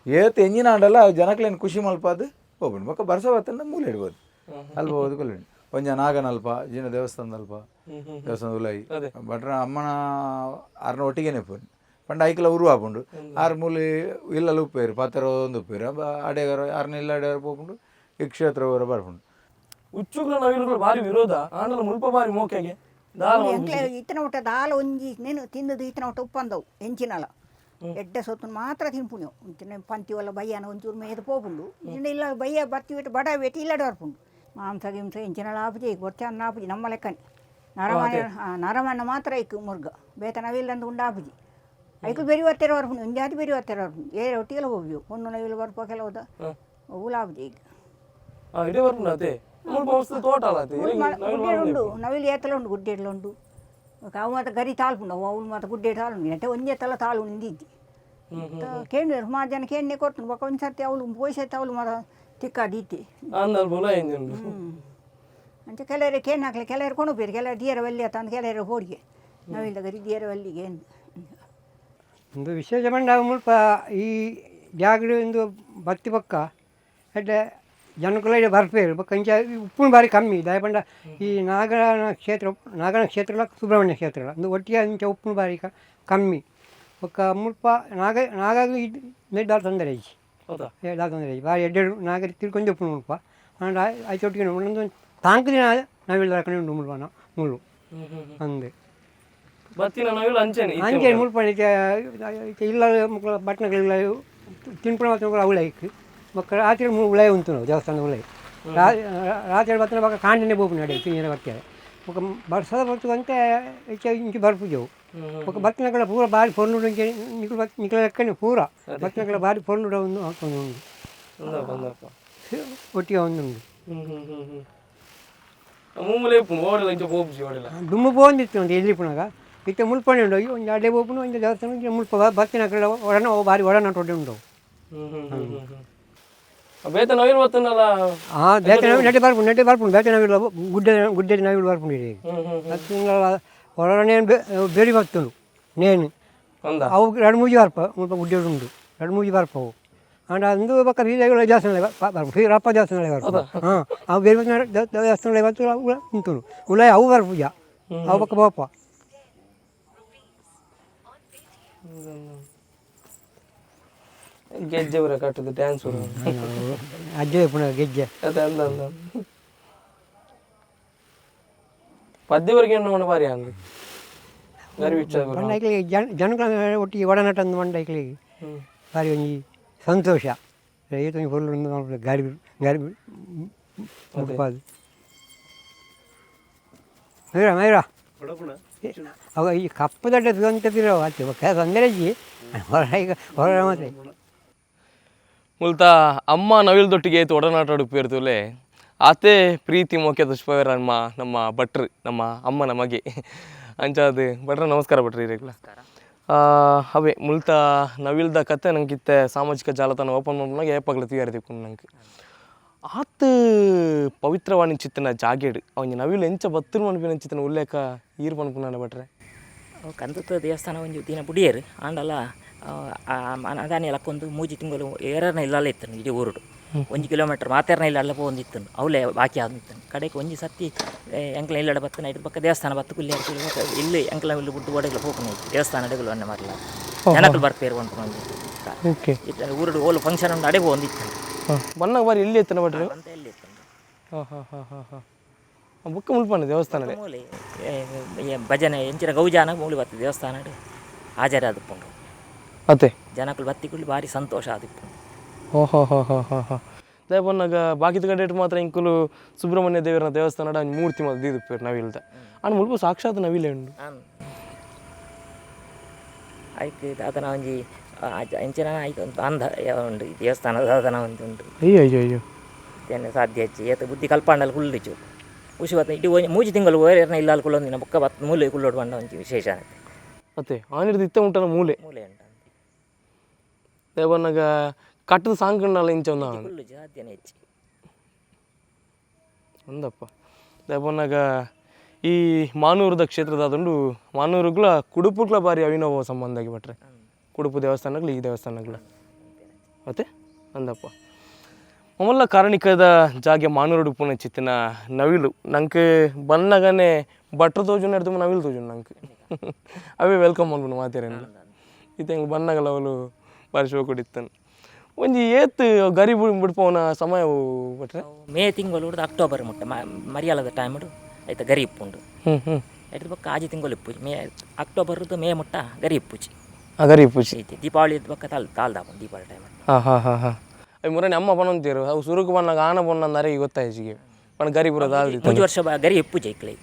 ಏತ್ ಎಂಜಿನ ಆಡಲ್ಲ ಜನಕ್ಲೇನು ಖುಷಿ ಮಲ್ಪದು ಹೋಗ್ಬಿಡು ಬಕ್ಕ ಬರ್ಸ ಬತ್ತಂದ ಮೂಲೆ ಇಡ್ಬೋದು ಅಲ್ಲಿ ಹೋಗೋದು ಕೊಲ್ಬಿಡಿ ಒಂಜ ನಾಗನಲ್ಪ ಜೀನ ದೇವಸ್ಥಾನದಲ್ಪ ದೇವಸ್ಥಾನದ ಉಲಾಯಿ ಭಟ್ರ ಅಮ್ಮನ ಆರ್ನ ಒಟ್ಟಿಗೆನೆ ಪೋನಿ ಪಂಡ ಐಕ್ಲ ಉರು ಹಾಕೊಂಡು ಆರು ಮೂಲೆ ಇಲ್ಲಲ್ಲಿ ಉಪ್ಪೇರು ಪಾತ್ರ ಒಂದು ಉಪ್ಪೇರು ಅಡೆಗಾರ ಆರ್ನ ಇಲ್ಲ ಅಡೆಗಾರ ಹೋಗ್ಕೊಂಡು ಈ ಕ್ಷೇತ್ರ ಅವರ ಬರ್ಕೊಂಡು ಉಚ್ಚುಗಳ ನವಿಲುಗಳು ಭಾರಿ ವಿರೋಧ ಆಂಡಲ ಮುಲ್ಪ ಭಾರಿ ಮೋಕೆಗೆ ಇತ್ತನ ಊಟ ದಾಲ ಒಂಜಿ ನೆನು ತಿಂದದು ಇತ್ತನ ಊಟ ಉಪ್ಪಂದವು ಎಂಚಿನಲ ಎಡ್ಡೆ ಸೊತ್ತನ್ನು ಮಾತ್ರ ತಿನ್ಪುಣ್ಯವು ಇಂಚಿನ ಪಂತಿ ಒಲ್ಲ ಬಯ್ಯನ ಒಂಚೂರು ಮೇದು ಹೋಗ್ಕೊಂಡು ಇಲ್ಲ ಬಯ್ಯ ಬತ್ತಿ ಬಿಟ್ಟು ಬಡ ಬೇಟಿ ಇಲ್ಲಡೆ ಬರ್ಪುಂಡು ಮಾಂಸ ಗಿಂಸ ಎಂಚಿನಲ ಆಪುಜಿ ಗೊತ್ತೆ ಅನ್ನ ಆಪುಜಿ ನಮ್ಮ ಲೆಕ್ಕನೆ ನರಮಣ್ಣ ಮಾತ್ರ ಐಕು ಮುರ್ಗ ಬೇತ ನವಿಲ್ಲಂದು ಉಂಡು ಆಪುಜಿ ಐಕು ಬೆರಿ ಒತ್ತೆರ ಬರ್ಪುಂಡು ಒಂದು ಜಾತಿ ಬೆರಿ ಒತ್ತೆರ ಬರ್ಪುಂಡು ಏರು ಒಟ್ಟಿಗೆಲ್ಲ ಹೋಗ್ಯವು ಒಂದು ನವಿಲು ಬರ್ಪ ಕೆಲವುದ ಊಲಾಪುಜಿ ಈಗ ಗುಡ್ಡೆಡುಂಡು ನವಿಲು ಏತಲ ಉಂಡು ಗುಡ್ಡೆಡ್ಲುಂಡು ಅವು ಮಾತ್ರ ಗರಿ ತಾಳ್ಪುಂಡು ಅವು ಮಾತ್ರ ಗುಡ್ಡೆ ತಾಳು ನೆಟ್ಟೆ ಒಂದೇ ತಲ ತಾಳು ನಿಂದಿದ್ದಿ ಕೇಳಿ ಸುಮಾರು ಜನ ಕೇಳಿ ಕೊಡ್ತು ಬಕ್ಕ ಒಂದು ಸರ್ತಿ ಅವಳು ಪೋಯ್ಸೈತೆ ಅವಳು ಮಾತ್ರ ತಿಕ್ಕಾಡಿತ್ತಿ ಅಂತ ಕೆಲವರೆ ಕೇಣ್ ಹಾಕ್ಲಿ ಕೆಲವರು ಕೊಂಡೋಗ್ಬೇರು ಕೆಲವರು ದಿಯರ ವಲ್ಲಿ ತಂದು ಕೆಲವರು ಹೋಡಿಗೆ ನಾವಿಲ್ಲ ಗರಿ ದಿಯರ ವಲ್ಲಿಗೆ ಒಂದು ವಿಶೇಷ ಮಂಡ ಮುಲ್ಪ ಈ ಜಾಗಡಿ ಒಂದು ಬತ್ತಿ ಪಕ್ಕ ಅಡ್ಡೆ ಜನಕುಲ ಬರ್ಪೇರು ಕಂಚ ಉಪ್ಪು ಭಾರಿ ಕಮ್ಮಿ ದಯಪಂಡ ಈ ನಾಗನ ಕ್ಷೇತ್ರ ಸುಬ್ರಹ್ಮಣ್ಯ ಕ್ಷೇತ್ರ ಒಂದು ಒಟ್ಟಿಗೆ ಅಂಚ ಉಪ್ಪು ಭಾರಿ ಕಮ್ಮಿ ಒಕ್ಕ ಮುಲ್ಪ ನಾಗಾಗ ನೆಡ್ಡಾರ ತೊಂದರೆ ಎಡ್ಡಾರ ತೊಂದರೆ ಭಾರಿ ಎಡ್ಡೆಡು ನಾಗರಿ ತಿಳ್ಕೊಂಡು ಉಪ್ಪು ಮುಲ್ಪ ಅಂಡ್ ಆಯ್ತು ಒಟ್ಟಿಗೆ ಒಂದೊಂದು ತಾಂಕ ದಿನ ನಾವೆಲ್ಲ ಕಡೆ ಉಂಟು ಮುಲ್ಪನ ಮುಳ್ಳು ಅಂದೆ ಅಂಚೆ ಮುಲ್ಪ ಇಲ್ಲ ಮಕ್ಕಳ ಬಟ್ಟಣಗಳೆಲ್ಲ ತಿನ್ಪುಣ ಮಾತ್ರ ಅವಳೈಕ್ ಮಕ್ಕಳು ರಾತ್ರಿ ಉಳಾಯಿ ಉಂಟು ನಾವು ದೇವಸ್ಥಾನದ ಉಳಾಯಿ ರಾತ್ರಿ ಬತ್ತನ ಬಕ್ಕ ಕಾಂಡನೆ ಬೋಪು ನಡೆ ತಿಂಗಿನ ಬರ್ತಾರೆ ఒక బర్సద పట్టుకుంటే ఇంక బర్పుజవు ఒక బత్తనక్కడ పూర బారి పొర్లుడు నికుల లెక్కని పూర బత్తనక్కడ బారి పొర్లుడు ಹಾಕೊಂಡು ಒಟ್ಟಿಗೆ ಒಂದು ದುಮ್ಮು ಪೋಂದಿತ್ತು ಒಂದು ಎದುರಿಪುನಾಗ ಇತ್ತ ಮುಲ್ಪಣೆ ಉಂಡು ಒಂದು ಅಡ್ಡೆ ಬೋಪುನು ಒಂದು ದೇವಸ್ಥಾನ ಮುಲ್ಪ ಬತ್ತಿನక్కడ ಒಡನ ಬಾರಿ ಒಡನ ಟೊಡ್ಡೆ ಉಂಡು ಬೇತ ನವಿಲು ಬತ್ತನಲ್ಲ ಬೇತ ನವಿಲು ನೆಟ್ಟೆ ಬರ್ಪುಂಡು ಬೇತ ನವಿಲು ಗುಡ್ಡೆ ನವಿಲು ಬರ್ಪುಂಡು ಅದು ಹೊರನೇ ಬೇಡಿ ಬರ್ತನು ನೇನು ಅವು ಎರಡು ಮೂಜಿ ಬರ್ಪ ಮುಲ್ಪ ಗುಡ್ಡೆ ಉಂಡು ಎರಡು ಮೂಜಿ ಬರ್ಪವು ಅಂಡ್ ಅಂದು ಪಕ್ಕ ಬೀಜಗಳು ದೇವಸ್ಥಾನ ರಪ್ಪ ದೇವಸ್ಥಾನ ಬರ್ಪ ಹಾಂ ಅವು ಬೇರೆ ದೇವಸ್ಥಾನ ಇವತ್ತು ಉಂಟು ಉಲಾಯ ಅವು ಬರ್ಪೂಜ ಅವು ಪಕ್ಕ ಬೋಪ ಗೆಜ್ಜೆ ಬರ ಕಟ್ಟದು ಡ್ಯಾನ್ಸ್ ಅಜ್ಜೆ ಪುನಃ ಗೆಜ್ಜೆ ಪದ್ಯವರೆಗೆ ಹೆಣ್ಣು ಬಾರಿ ಹಂಗೆ ಮಂಡೈಕ್ಲಿಗೆ ಜನಗಳ ಒಟ್ಟಿಗೆ ಒಡನಾಟ ಅಂದು ಮಂಡೈಕ್ಲಿಗೆ ಬಾರಿ ಒಂಜಿ ಸಂತೋಷ ರೈತ ಹೊಲ್ಲು ಗಾಡಿ ಗಾಡಿ ಮುಟ್ಪಾದು ಮೈರ ಅವ ಈ ಕಪ್ಪದಡ್ಡ ಅಂತ ಬಿರೋ ಆಯ್ತು ತೊಂದರೆಜಿ ಹೊರ ಮತ್ತೆ ಮುಲ್ತಾ ಅಮ್ಮ ನವಿಲ್ದೊಟ್ಟಿಗೆ ಐತು ಒಡನಾಟ ಪೇರ್ತುಲೆ ಆತೆ ಪ್ರೀತಿ ಮೋಕೆ ದುಷ್ಪವೇರ ನಮ್ಮ ಭಟ್ರು ನಮ್ಮ ಅಮ್ಮನ ಮಗೆ ಅಂಚಾದು ಭಟ್ರ ನಮಸ್ಕಾರ ಭಟ್ರಿ ಇರಲ್ಲ ಅವೇ ಮುಲ್ತಾ ನವಿಲ್ದ ಕತೆ ನಂಗಿತ್ತೆ ಸಾಮಾಜಿಕ ಜಾಲತಾಣ ಓಪನ್ ಮಾಡ್ಕೊಂಡಾಗ ಏಪಾಗ್ಲ ತಿಯಾರ್ದಿಕ್ಕು ನಂಗೆ ಆತ ಪವಿತ್ರವಾಣಿ ಚಿತ್ತನ ಜಾಗೇಡು ಅವನ ನವಿಲು ಎಂಚ ಬತ್ತರು ಮನ್ಪಿನ ಚಿತ್ತನ ಉಲ್ಲೇಖ ಈರು ಪನ್ಪುನಾನ ಭಟ್ರೆ ಕಂದತ್ತ ದೇವಸ್ಥಾನ ಒಂದು ದಿನ ಬುಡಿಯರು ಆಂಡಲ್ಲ ಅದಾನೆ ಲಕ್ಕೊಂದು ಮೂಜಿ ತಿಂಗಳು ಏರನ ಇಲ್ಲಲ್ಲ ಇತ್ತನು ಇಡೀ ಊರುಡು 1 ಕಿಲೋಮೀಟರ್ ಮಾತೇರ್ನ ಇಲ್ಲ ಹೋಗಿತ್ತು ಅವಲೇ ಬಾಕಿ ಆದಿತ್ತು ಕಡೆಗೆ ಒಂಜಿ ಸತಿ ಎಂಕ್ಲ ಇಲ್ಲಡ ಬತ್ತನ ಇಟ್ಟು ಪಕ್ಕ ದೇವಸ್ಥಾನ ಬತ್ತು ಕುಲ್ಲಿ ಇಲ್ಲಿ ಎಂಕ್ಲ ಇಲ್ಲಿ ಬುಡ್ಡು ಓಡೆಗಳು ಹೋಗ್ಕೊಂಡು ದೇವಸ್ಥಾನ ಅಡೆಗಳು ಅನ್ನ ಮಾಡಲ್ಲ ಜನಗಳು ಬರ್ಪೇರು ಅಂತ ಊರುಡು ಓಲು ಫಂಕ್ಷನ್ ಉಂಡು ಅಡೆಗೆ ಒಂದಿತ್ತು ಬಣ್ಣ ಬಾರಿ ಇಲ್ಲಿ ಎತ್ತನ ಭಟ್ರೆ ಅಂತ ಎಲ್ಲಿ ಇತ್ತು ಬುಕ್ಕ ಮುಲ್ಪಣ್ಣ ದೇವಸ್ಥಾನ ಮೂಲೆ ಭಜನೆ ಎಂಚಿನ ಗೌಜಾನ ಮೂಲಿ ಬರ್ತದೆ ದೇವಸ್ಥಾನ ಹಾಜರಿ ಆದಿಪ್ಪುಂಡು ಅತ್ತೆ ಜನಕ್ಕಲು ಬತ್ತಿಗಳು ಭಾರಿ ಸಂತೋಷ ಆದಿಪ್ಪುಂಡು. ಓಹೋ ಹೋ ಹೋ ಹೋ ಹೋ ದೇವನಾಗ ಬಾಕಿದ ಕಡೆ ಮಾತ್ರ ಇಂಕುಲು ಸುಬ್ರಹ್ಮಣ್ಯ ದೇವರ ದೇವಸ್ಥಾನದ ಮೂರ್ತಿ ಮಾತ್ರ ದೀದಿಪ್ಪೇರು ನವಿಲ್ದ ಅಣ್ಣ ಮುಲ್ಪ ಸಾಕ್ಷಾತ್ ನವಿಲೆ ಉಂಡು ಆಯ್ತು ಅದನ್ನ ಒಂಜಿ ಇಂಚಿನ ಆಯ್ತು ಒಂದು ಅಂಧ ಉಂಡು ಈ ದೇವಸ್ಥಾನದ ಅದನ್ನ ಒಂದು ಉಂಡು. ಅಯ್ಯೋ ಅಯ್ಯೋ ಅಯ್ಯೋ ಏನು ಸಾಧ್ಯ ಹೆಚ್ಚಿ ಏತ ಬುದ್ಧಿ ಕಲ್ಪಂಡಲ್ಲಿ ಕುಳ್ಳಿಚು ಖುಷಿ ಬತ್ತ ಇಡೀ ಮೂಜಿ ತಿಂಗಳು ಓರೇರ್ನ ಇಲ್ಲ ಅಲ್ಲಿ ಕುಳ್ಳೊಂದಿನ ಬೊಕ್ಕ ಬತ್ತು ಮೂಲೆ ಕುಳ್ಳೋಡು ಬಂಡ ಒಂಚಿ ವಿಶೇಷ ಅತ್ತೆ ಆನಿರ್ದು ಇತ್ತ ಉಂಟಲ್ಲ ಮೂಲೆ ಮೂಲೆ ಉಂಟು ದೇವನಾಗ ಕಟ್ಟದ ಸಾಂಕಣ್ಣಲ್ಲ ಇಂಚ ಒಂದು ಕುಳ್ಳು ಸಾಧ್ಯನೇ ಹೆಚ್ಚಿ ಒಂದಪ್ಪ ದೇವನಾಗ ಈ ಮಾನೂರದ ಕ್ಷೇತ್ರದ ಅದುಂಡು ಮಾನೂರುಗಳ ಕುಡುಪುಗಳ ಬಾರಿ ಅವಿನವ ಸಂಬಂಧ ಆಗಿ ಬಿಟ್ರೆ ಕುಡುಪು ದೇವಸ್ಥಾನಗಳು ಈ ದೇವಸ್ಥಾನಗಳು ಮತ್ತೆ ಅಂದಪ್ಪ ಮಮ್ಮಲ್ಲ ಕಾರಣಿಕದ ಜಾಗೆ ಮಾನೂರು ಪುಣೆ ಚಿತ್ತಿನ ನವಿಲು ನಂಗೆ ಬನ್ನಗನೆ ಭಟ್ರು ತೋಜು ನಡೆದು ನವಿಲು ತೋಜು ನಂಗೆ ಅವೇ ವೆಲ್ಕಮ್ ಮಾಡ್ಬಿಡು ಮಾತೇರೇನು ಇದು ಹೆಂಗೆ ಬನ್ನಗಲ್ಲ ಅವಳು ಬಾರಿ ಶೋ ಕೊಡಿತ್ತಾನೆ ಒಂಜಿ ಏತ್ ಗರಿ ಬಿಡ್ಪವನ ಸಮಯ ಬಿಟ್ರೆ ಮೇ ತಿಂಗಳು ಹಿಡಿದು ಅಕ್ಟೋಬರ್ ಮುಟ್ಟ ಮರಿಯಾಲದ ಟೈಮ್ ಆಯ್ತಾ ಗರಿ ಇಪ್ಪುಂಡು ಎಡ್ದು ಪಕ್ಕ ಆಜಿ ತಿಂಗಳು ಇಪ್ಪುಜಿ ಮೇ ಅಕ್ಟೋಬರ್ದು ಮೇ ಮುಟ್ಟ ಗರಿ ಇಪ್ಪುಜಿ ಗರಿ ಪೂಜೆ ಐತಿ ದೀಪಾವಳಿ ಪಕ್ಕ ತಾಳ್ದಾಪ ದೀಪಾವಳಿ ಟೈಮ್ ಹಾಂ ಹಾಂ ಹಾಂ ಹಾಂ ಅవి ಮುರನೆ ಅಮ್ಮ ಬನ್ನಂತೀರು ಅವು ಸುರುಕು ಬನ್ನಾಗ ಆನ ಬನ್ನ ನರಿಗೆ ಗೊತ್ತಾಯ್ಜಿಗೆ ಬಣ್ಣ ಗರಿ ಬರೋದು ಮೂಜು ವರ್ಷ ಗರಿ ಎಪ್ಪುಜಿ ಐಕ್ಲೈ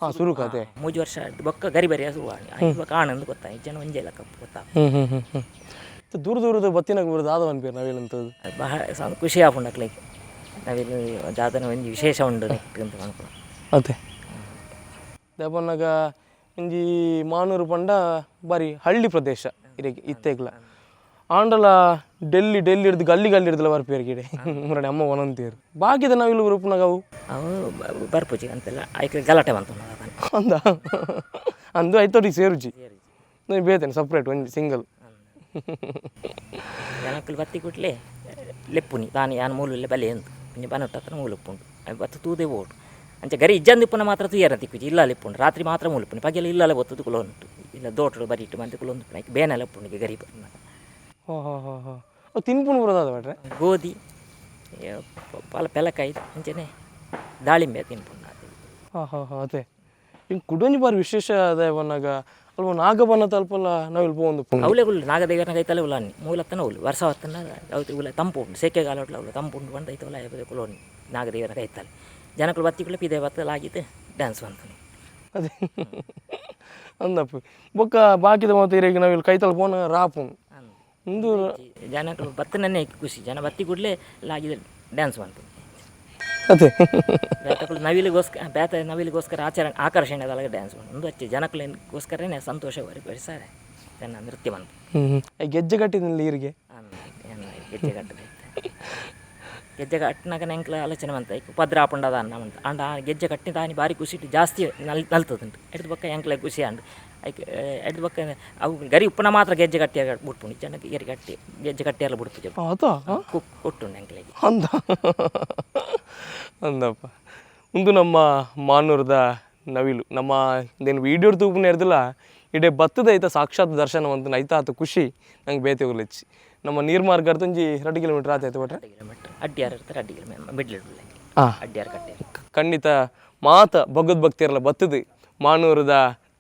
ಹಾಂ ಸುರುಕು ಅದೇ ಮೂಜು ವರ್ಷ ಬೊಕ್ಕ ಗರಿ ಬರಿ ಹಸು ಕಾಣಂದು ಗೊತ್ತಾ ಜನ ಒಂಜೆ ಲೆಕ್ಕ ಗೊತ್ತಾ ದೂರ ದೂರದ ಬತ್ತಿನಾಗ ಬರೋದು ಆದವ ಅನ್ಪೇರು ನವಿಲಂತದ್ದು ಬಹಳ ಖುಷಿ ಆಪುಂಡಕ್ಲೈ ನಾವಿಲ್ಲಿ ಜಾತನ ಒಂಜಿ ವಿಶೇಷ ಉಂಡು ಅಂತ ಅನ್ಕೊಂಡು ಅದೇ ದೇಪನ್ನಾಗ ಒಂಜಿ ಮಾನೂರು ಪಂಡ ಬಾರಿ ಹಳ್ಳಿ ಪ್ರದೇಶ ಇರಗೆ ಇತ್ತೇಗ್ಲ ಆಂಡಲ ಡೆಲ್ಲಿ ಹಿಡ್ದು ಗಲ್ಲಿ ಹಿಡ್ದಲ್ಲ ಬರ್ಪೇರು ಗಿಡೆ ಮುರಡೆ ಅಮ್ಮ ಒನಂತೀರು ಬಾಕಿದ ನಾವಿಲ್ಲ ಗ್ರೂಪ್ನಾಗ ಅವು ಬರ್ಪುಜಿ ಅಂತೆಲ್ಲ ಆಯ್ಕೆ ಗಲಾಟೆ ಬಂತು ಅಂದ ಅಂದು ಐತೋಟಿಗೆ ಸೇರುಜಿ ನೀವು ಬೇತೇನೆ ಸಪ್ರೇಟ್ ಒಂದು ಸಿಂಗಲ್ ಜನಕ್ಕಲು ಬತ್ತಿ ಕೊಟ್ಲೆ ಲೆಪ್ಪುನಿ ತಾನು ಯಾನು ಮೂಲು ಬಲೆ ಎಂದು ಇಂಜ ಬನೊಟ್ಟ ಹತ್ರ ಮೂಲುಪ್ಪುಂಡು ಅవి ಬತ್ತು ತೂದೆ ಓಡು ಅಂಚೆ ಗರಿ ಇಜ್ಜಂದಿಪ್ಪನ ಮಾತ್ರ ತೂಯರ ತಿಕ್ಕುಜಿ ಇಲ್ಲ ಲೆಪ್ಪುಂಡು ರಾತ್ರಿ ಮಾತ್ರ ಮೂಲುಪ್ಪುನಿ ಪಗೆಲ್ಲ ಇಲ್ಲಲ್ಲ ಬತ್ತದು ಕುಲ ಉಂಟು ಇಲ್ಲ ದೋಟರು ಬರಿ ಇಟ್ಟು ಮಂದಿ ಕುಲ ಉಂಟು ಆಯ್ಕೆ ಬೇನೆ ಲೆಪ್ಪುಂಡಿಗೆ ಗರಿ ಬರ್ನಾಗ ಹೋ ಹೋ ಹೋ ಹೋ ಅವು ತಿನ್ಪುಣ್ ಬರೋದಾದ ಬೇಡ್ರೆ ಗೋಧಿ ಪಾಲ ಪೆಲಕಾಯಿ ಅಂಚೆನೆ ದಾಳಿಂಬೆ ತಿನ್ಪುಂಡು ಹಾಂ ಹಾಂ ಹಾಂ ಅದೇ ಹಿಂಗೆ ಕುಡೊಂಜಿ ಬಾರಿ ವಿಶೇಷ ಅದ ಬನ್ನಾಗ ಅಲ್ವ ನಾಗಬನ್ನ ತಲುಪಲ್ಲ ನಾವಿಲ್ಲಿ ಒಂದು ಅವಲೇ ಉಳ್ಳು ನಾಗದೇವರನ ಕೈತಲೆ ಉಳ್ಳಾನಿ ಮೂಲತ್ತನ ಉಳ್ಳು ವರ್ಷ ಹೊತ್ತನ ಅವತ್ತು ಉಲ್ಲ ತಂಪು ಉಂಟು ಸೆಕೆಗಾಲ ಹೊಟ್ಲ ಉಳ್ಳು ತಂಪು ಉಂಟು ಬಂದು ಐತವಲ್ಲ ಕುಲೋನಿ ನಾಗದೇವರ ಕೈತಲೆ ಜನಗಳು ಬತ್ತಿಗಳು ಪಿದೆ ಬತ್ತಲ್ಲ ಆಗಿತ್ತು ಡ್ಯಾನ್ಸ್ ಬಂತು ಅದೇ ಅಂದಪ್ಪ ಬೊಕ್ಕ ಬಾಕಿದ ಮತ್ತೆ ಇರೇಗ ನಾವಿಲ್ಲಿ ಕೈತಲ್ ಪೋನ ರಾಪು ಇಂದು ಜನಗಳು ಬತ್ತನೇ ಖುಷಿ ಜನ ಬತ್ತಿ ಕೂಡಲೇ ಆಗಿದೆ ಡ್ಯಾನ್ಸ್ ಬಂತು ಅದೇ ಬೇತಗಳು ನವಿಲಿಗೋಸ್ಕರ ಆಕರ್ಷಣೆ ಅದಲ್ಲ ಡ್ಯಾನ್ಸ್ ಬಂತು ಒಂದು ಹಚ್ಚಿ ಜನಗಳಿಗೋಸ್ಕರನೇ ಸಂತೋಷ ಪರಿಸಾರೆ ಜನ ನೃತ್ಯ ಬಂತು ಗೆಜ್ಜೆ ಕಟ್ಟಿದ್ನಲ್ಲಿ ನೀರಿಗೆ ಗೆಜ್ಜೆ ಕಟ್ಟದೆ ಗೆಜ್ಜೆ ಕಟ್ಟಿನಾಗ ನೆಂಕ್ಲ ಆಲೋಚನೆ ಬಂತ ಈಗ ಪದ್ರ ಹಾಪುಂಡದ ಅನ್ನ ಅಂತ ಅಂಡ ಗೆಜ್ಜೆ ಕಟ್ಟಿ ತಾನಿ ಭಾರಿ ಖುಷಿ ಜಾಸ್ತಿ ನಲ್ತದುಂಟು ಎಡ್ದು ಬಕ್ಕ ಎಂಕ್ಲ ಖುಷಿ ಅಂಡು ಆಯ್ಕೆ ಎಡ್ದು ಬಕ್ಕ ಅವು ಗರಿ ಉಪ್ಪನ ಮಾತ್ರ ಗೆಜ್ಜೆ ಕಟ್ಟಿ ಬಿಟ್ಪುಂಡು ಜನಕ್ಕೆ ಗರಿ ಕಟ್ಟಿ ಗೆಜ್ಜೆ ಕಟ್ಟಿ ಎಲ್ಲ ಬಿಡ್ತು ಕೊಟ್ಟುಂಡು ಎಂಕ್ಲಿಗೆ ಅಂದ ಅಂದಪ್ಪ ಒಂದು ನಮ್ಮ ಮಾನೂರದ ನವಿಲು ನಮ್ಮ ಇದೇನು ವೀಡಿಯೋ ತೂಪನೆ ಇರ್ದಿಲ್ಲ ಇಡೇ ಬತ್ತದ ಐತ ಸಾಕ್ಷಾತ್ ದರ್ಶನ ಅಂತ ಐತ ಆತ ಖುಷಿ ನಂಗೆ ಬೇತೆ ಉರ್ಲಿಚ್ಚಿ ನಮ್ಮ ನೀರ್ಮಾರ್ಗ ಅರ್ಥಂಜಿ 2 ಕಿಲೋಮೀಟರ್ ಆತೈತೆ ಬಟ್ರೆ 2 ಕಿಲೋಮೀಟರ್ ಅಡ್ಡಿಯಾರ ಇರ್ತಾರೆ 2 ಕಿಲೋಮೀಟರ್ ಮಿಡ್ಲ್ ಅಡ್ಡಿಯಾರ ಕಟ್ಟೆ ಖಂಡಿತ ಮಾತ ಭಗವದ್ ಭಕ್ತಿಯರಲ್ಲ ಬತ್ತದು ಮಾನೂರದ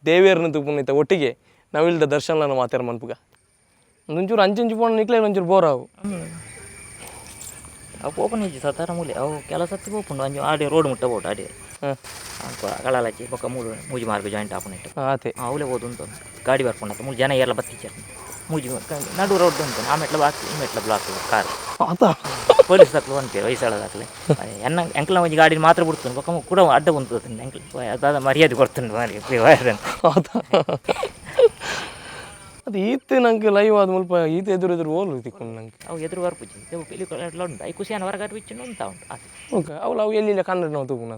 ದೇವೇರನ ತೂಪನೈತ ಒಟ್ಟಿಗೆ ನವಿಲ್ದ ದರ್ಶನ ಮಾತಾರ ಮನ್ಪುಗ ಒಂಚೂರು ಅಂಚಂಚು ಪೋಣ ನಿಕ್ಲೇ ಒಂಚೂರು ಬೋರ್ ಅವು ಅವು ಓಪನ್ ಇಜ್ಜಿ ಸತ್ತಾರ ಮೂಲೆ ಅವು ಕೆಲಸ ಹತ್ತಿ ಹೋಗ್ಕೊಂಡು ಅಂಜು ಆಡಿ ರೋಡ್ ಮುಟ್ಟ ಬೋಟ್ ಆಡಿ ಕಳಾಲಚ್ಚಿ ಬೊಕ್ಕ ಮೂಜಿ ಮಾರ್ಗ ಜಾಯಿಂಟ್ ಆಪನ್ ಇಟ್ಟು ಆತೆ ಅವಲೇ ಹೋದು ಅಂತ ಗಾಡಿ ಬರ್ಕೊಂಡ ಮೂರು ಜನ ಎಲ್ಲ ಬತ್ತಿಚ್ಚಾರ ಮೂಜಿ ನಡು ರೋಡ್ ಉಂಟು ಆ ಮೆಟ್ಲ ಬಾಕಿ ಈ ಮೆಟ್ಲ ಬ್ಲಾಕ್ ಕಾರ್ ಪೊಲೀಸ್ ಹಾಕ್ಲು ಅಂತೀವಿ ವಯಸ್ಸಾಳದ ಹಾಕ್ಲೆ ಎಂಕ್ಲ ಒಂಜಿ ಗಾಡಿ ಮಾತ್ರ ಬಿಡ್ತಾನೆ ಬೊಕ್ಕ ಕೂಡ ಅಡ್ಡ ಬಂತು ಎಂಕ್ಲ ಅದಾದ ಮರ್ಯಾದೆ ಕೊಡ್ತಾನೆ ಅದು ಈತ ನಂಗೆ ಲೈವ್ ಆದ ಮುಲ್ಪ ಈತ ಎದುರು ಓಲು ತಿಕ್ಕೊಂಡು ನಂಗೆ ಅವು ಎದುರು ಬರ್ಪುಜಿ ಪೆಲಿಕಲ್ಲ ಉಂಟು ಐ ಖುಷಿಯನ್ನು ಹೊರಗಾಟ ಬಿಚ್ಚು ಅಂತ ಉಂಟು ಓಕೆ ಅವಳು ಅವು ಎಲ್ಲಿಲ್ಲ ಕನ್ನಡ ನಾವು ತಗೊಂಡ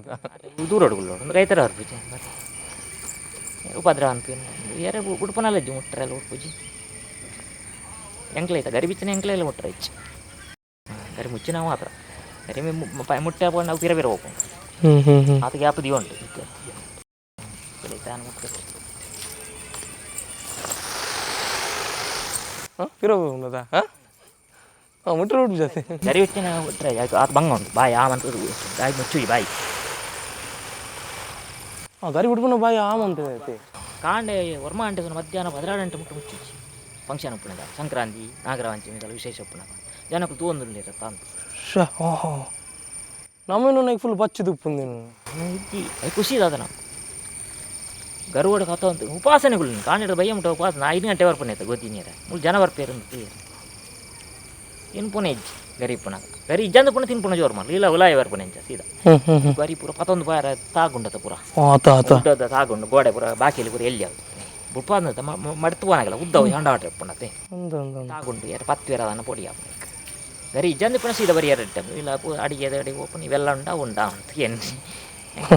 ದೂರ ಹುಡುಗರು ಒಂದು ರೈತರ ಹೊರಪೂಜಿ ಉಪದ್ರ ಅಂತ ಯಾರೇ ಉಡುಪನಲ್ಲ ಇಜ್ಜು ಮುಟ್ಟರೆಲ್ಲ ಉಡುಪೂಜಿ ಎಂಕ್ಲ ಐತ ಗರಿ ಬಿಚ್ಚಿನ ಎಂಕ್ಲ ಎಲ್ಲ ಮುಟ್ಟರೆ ಇಚ್ಚು ಗರಿ ಮುಚ್ಚಿನ ಮಾತ್ರ ಗರಿ ಮುಟ್ಟೆ ಹಾಕೊಂಡು ನಾವು ಬೇರೆ ಬೇರೆ ಹೋಗ್ಕೊಂಡು ಅದು ಗ್ಯಾಪ್ ದಿವ ಉಂಟು ಇರೋದ ಮುಟ್ರೆ ಉಂಟು ಜಾಸ್ತಿ ಗರಿ ಬಿಚ್ಚಿನ ಮುಟ್ಟರೆ ಅದು ಬಂಗ ಉಂಟು ಬಾಯಿ ಆಮಂತ ಗಾಯಿ ಮುಚ್ಚು ಬಾಯಿ ಗರಿ ಬಿಟ್ಕೊಂಡು ಬಾಯಿ ಆಮಂತ ಐತಿ ಕಾಂಡೆ ವರ್ಮ ಗಂಟೆ ಮಧ್ಯಾಹ್ನ 16 ಗಂಟೆ ಮುಟ್ಟು ಮುಚ್ಚಿಚ್ಚಿ ಫಂಕ್ಷನ್ ಉಪ್ಪುನಗ ಸಂಕ್ರಾಂತಿ ನಾಗರಪಂಚಮಿ ವಿಶೇಷ ಉಪ್ಪುನಗ ಜನಕ್ಕೆ ತೂಂದಿರತ್ತ ಅಂತ ನಮ್ಮನ್ನು ಫುಲ್ ಬಚ್ಚಿದು ಉಪ್ಪುಂದೇನು ಇಜ್ಜಿ ಅದು ಖುಷಿ ಇದಾದ ನಾವು ಗರುವಡ ಕಥ ಅಂತ ಉಪಾಸನೆಗಳು ಕಾಂಡಿಡ ಬಯ್ಯ ಮುಟ್ಟ ಉಪಾಸನೆ 5 ಗಂಟೆ ಬರ್ಪನೆ ಆಯ್ತು ಗೊತ್ತಿ ನೀರ ಮುಳು ಜನ ಬರ್ಪೇರು ಅಂತ ಏನು ಪುಣೆ ಇಜ್ಜಿ ಗರಿ ಪುನಃ ಗರಿ ಇಜ್ಜಂದು ಪುನಃ ತಿನ್ಪುಣ ಜೋರು ಮಾಡಲಿ ಇಲ್ಲ ಉಲಾಯ ಬರ್ಪನೆ ಅಂಚ ಸೀದಾ ಗರಿ ಪೂರ 11 ಬಾರ ತಾಗುಂಡತ ಪೂರ ಉದ್ದದ ತಾಗುಂಡು ಗೋಡೆ ಪೂರ ಬಾಕಿಯಲ್ಲಿ ಪೂರ ಎಲ್ಲಿ ಆಗುತ್ತೆ ಉಪಾದ ಮಡ್ತು ಪೋನಾಗಲ್ಲ ಉದ್ದವು ಹಂಡಾಟ ಪುಣತೆ ತಾಗುಂಡು 10 ವೇರದನ್ನ ಪೊಡಿ ಆಗ ಗರಿ ಇಜ್ಜಂದು ಪುನಃ ಸೀದಾ ಬರೀ 2 ಟೈಮ್ ಇಲ್ಲ ಅಡಿಗೆ ಅಡಿಗೆ ಓಪನ್ ಇವೆಲ್ಲ ಉಂಡಾ ಅಂತ ಏನು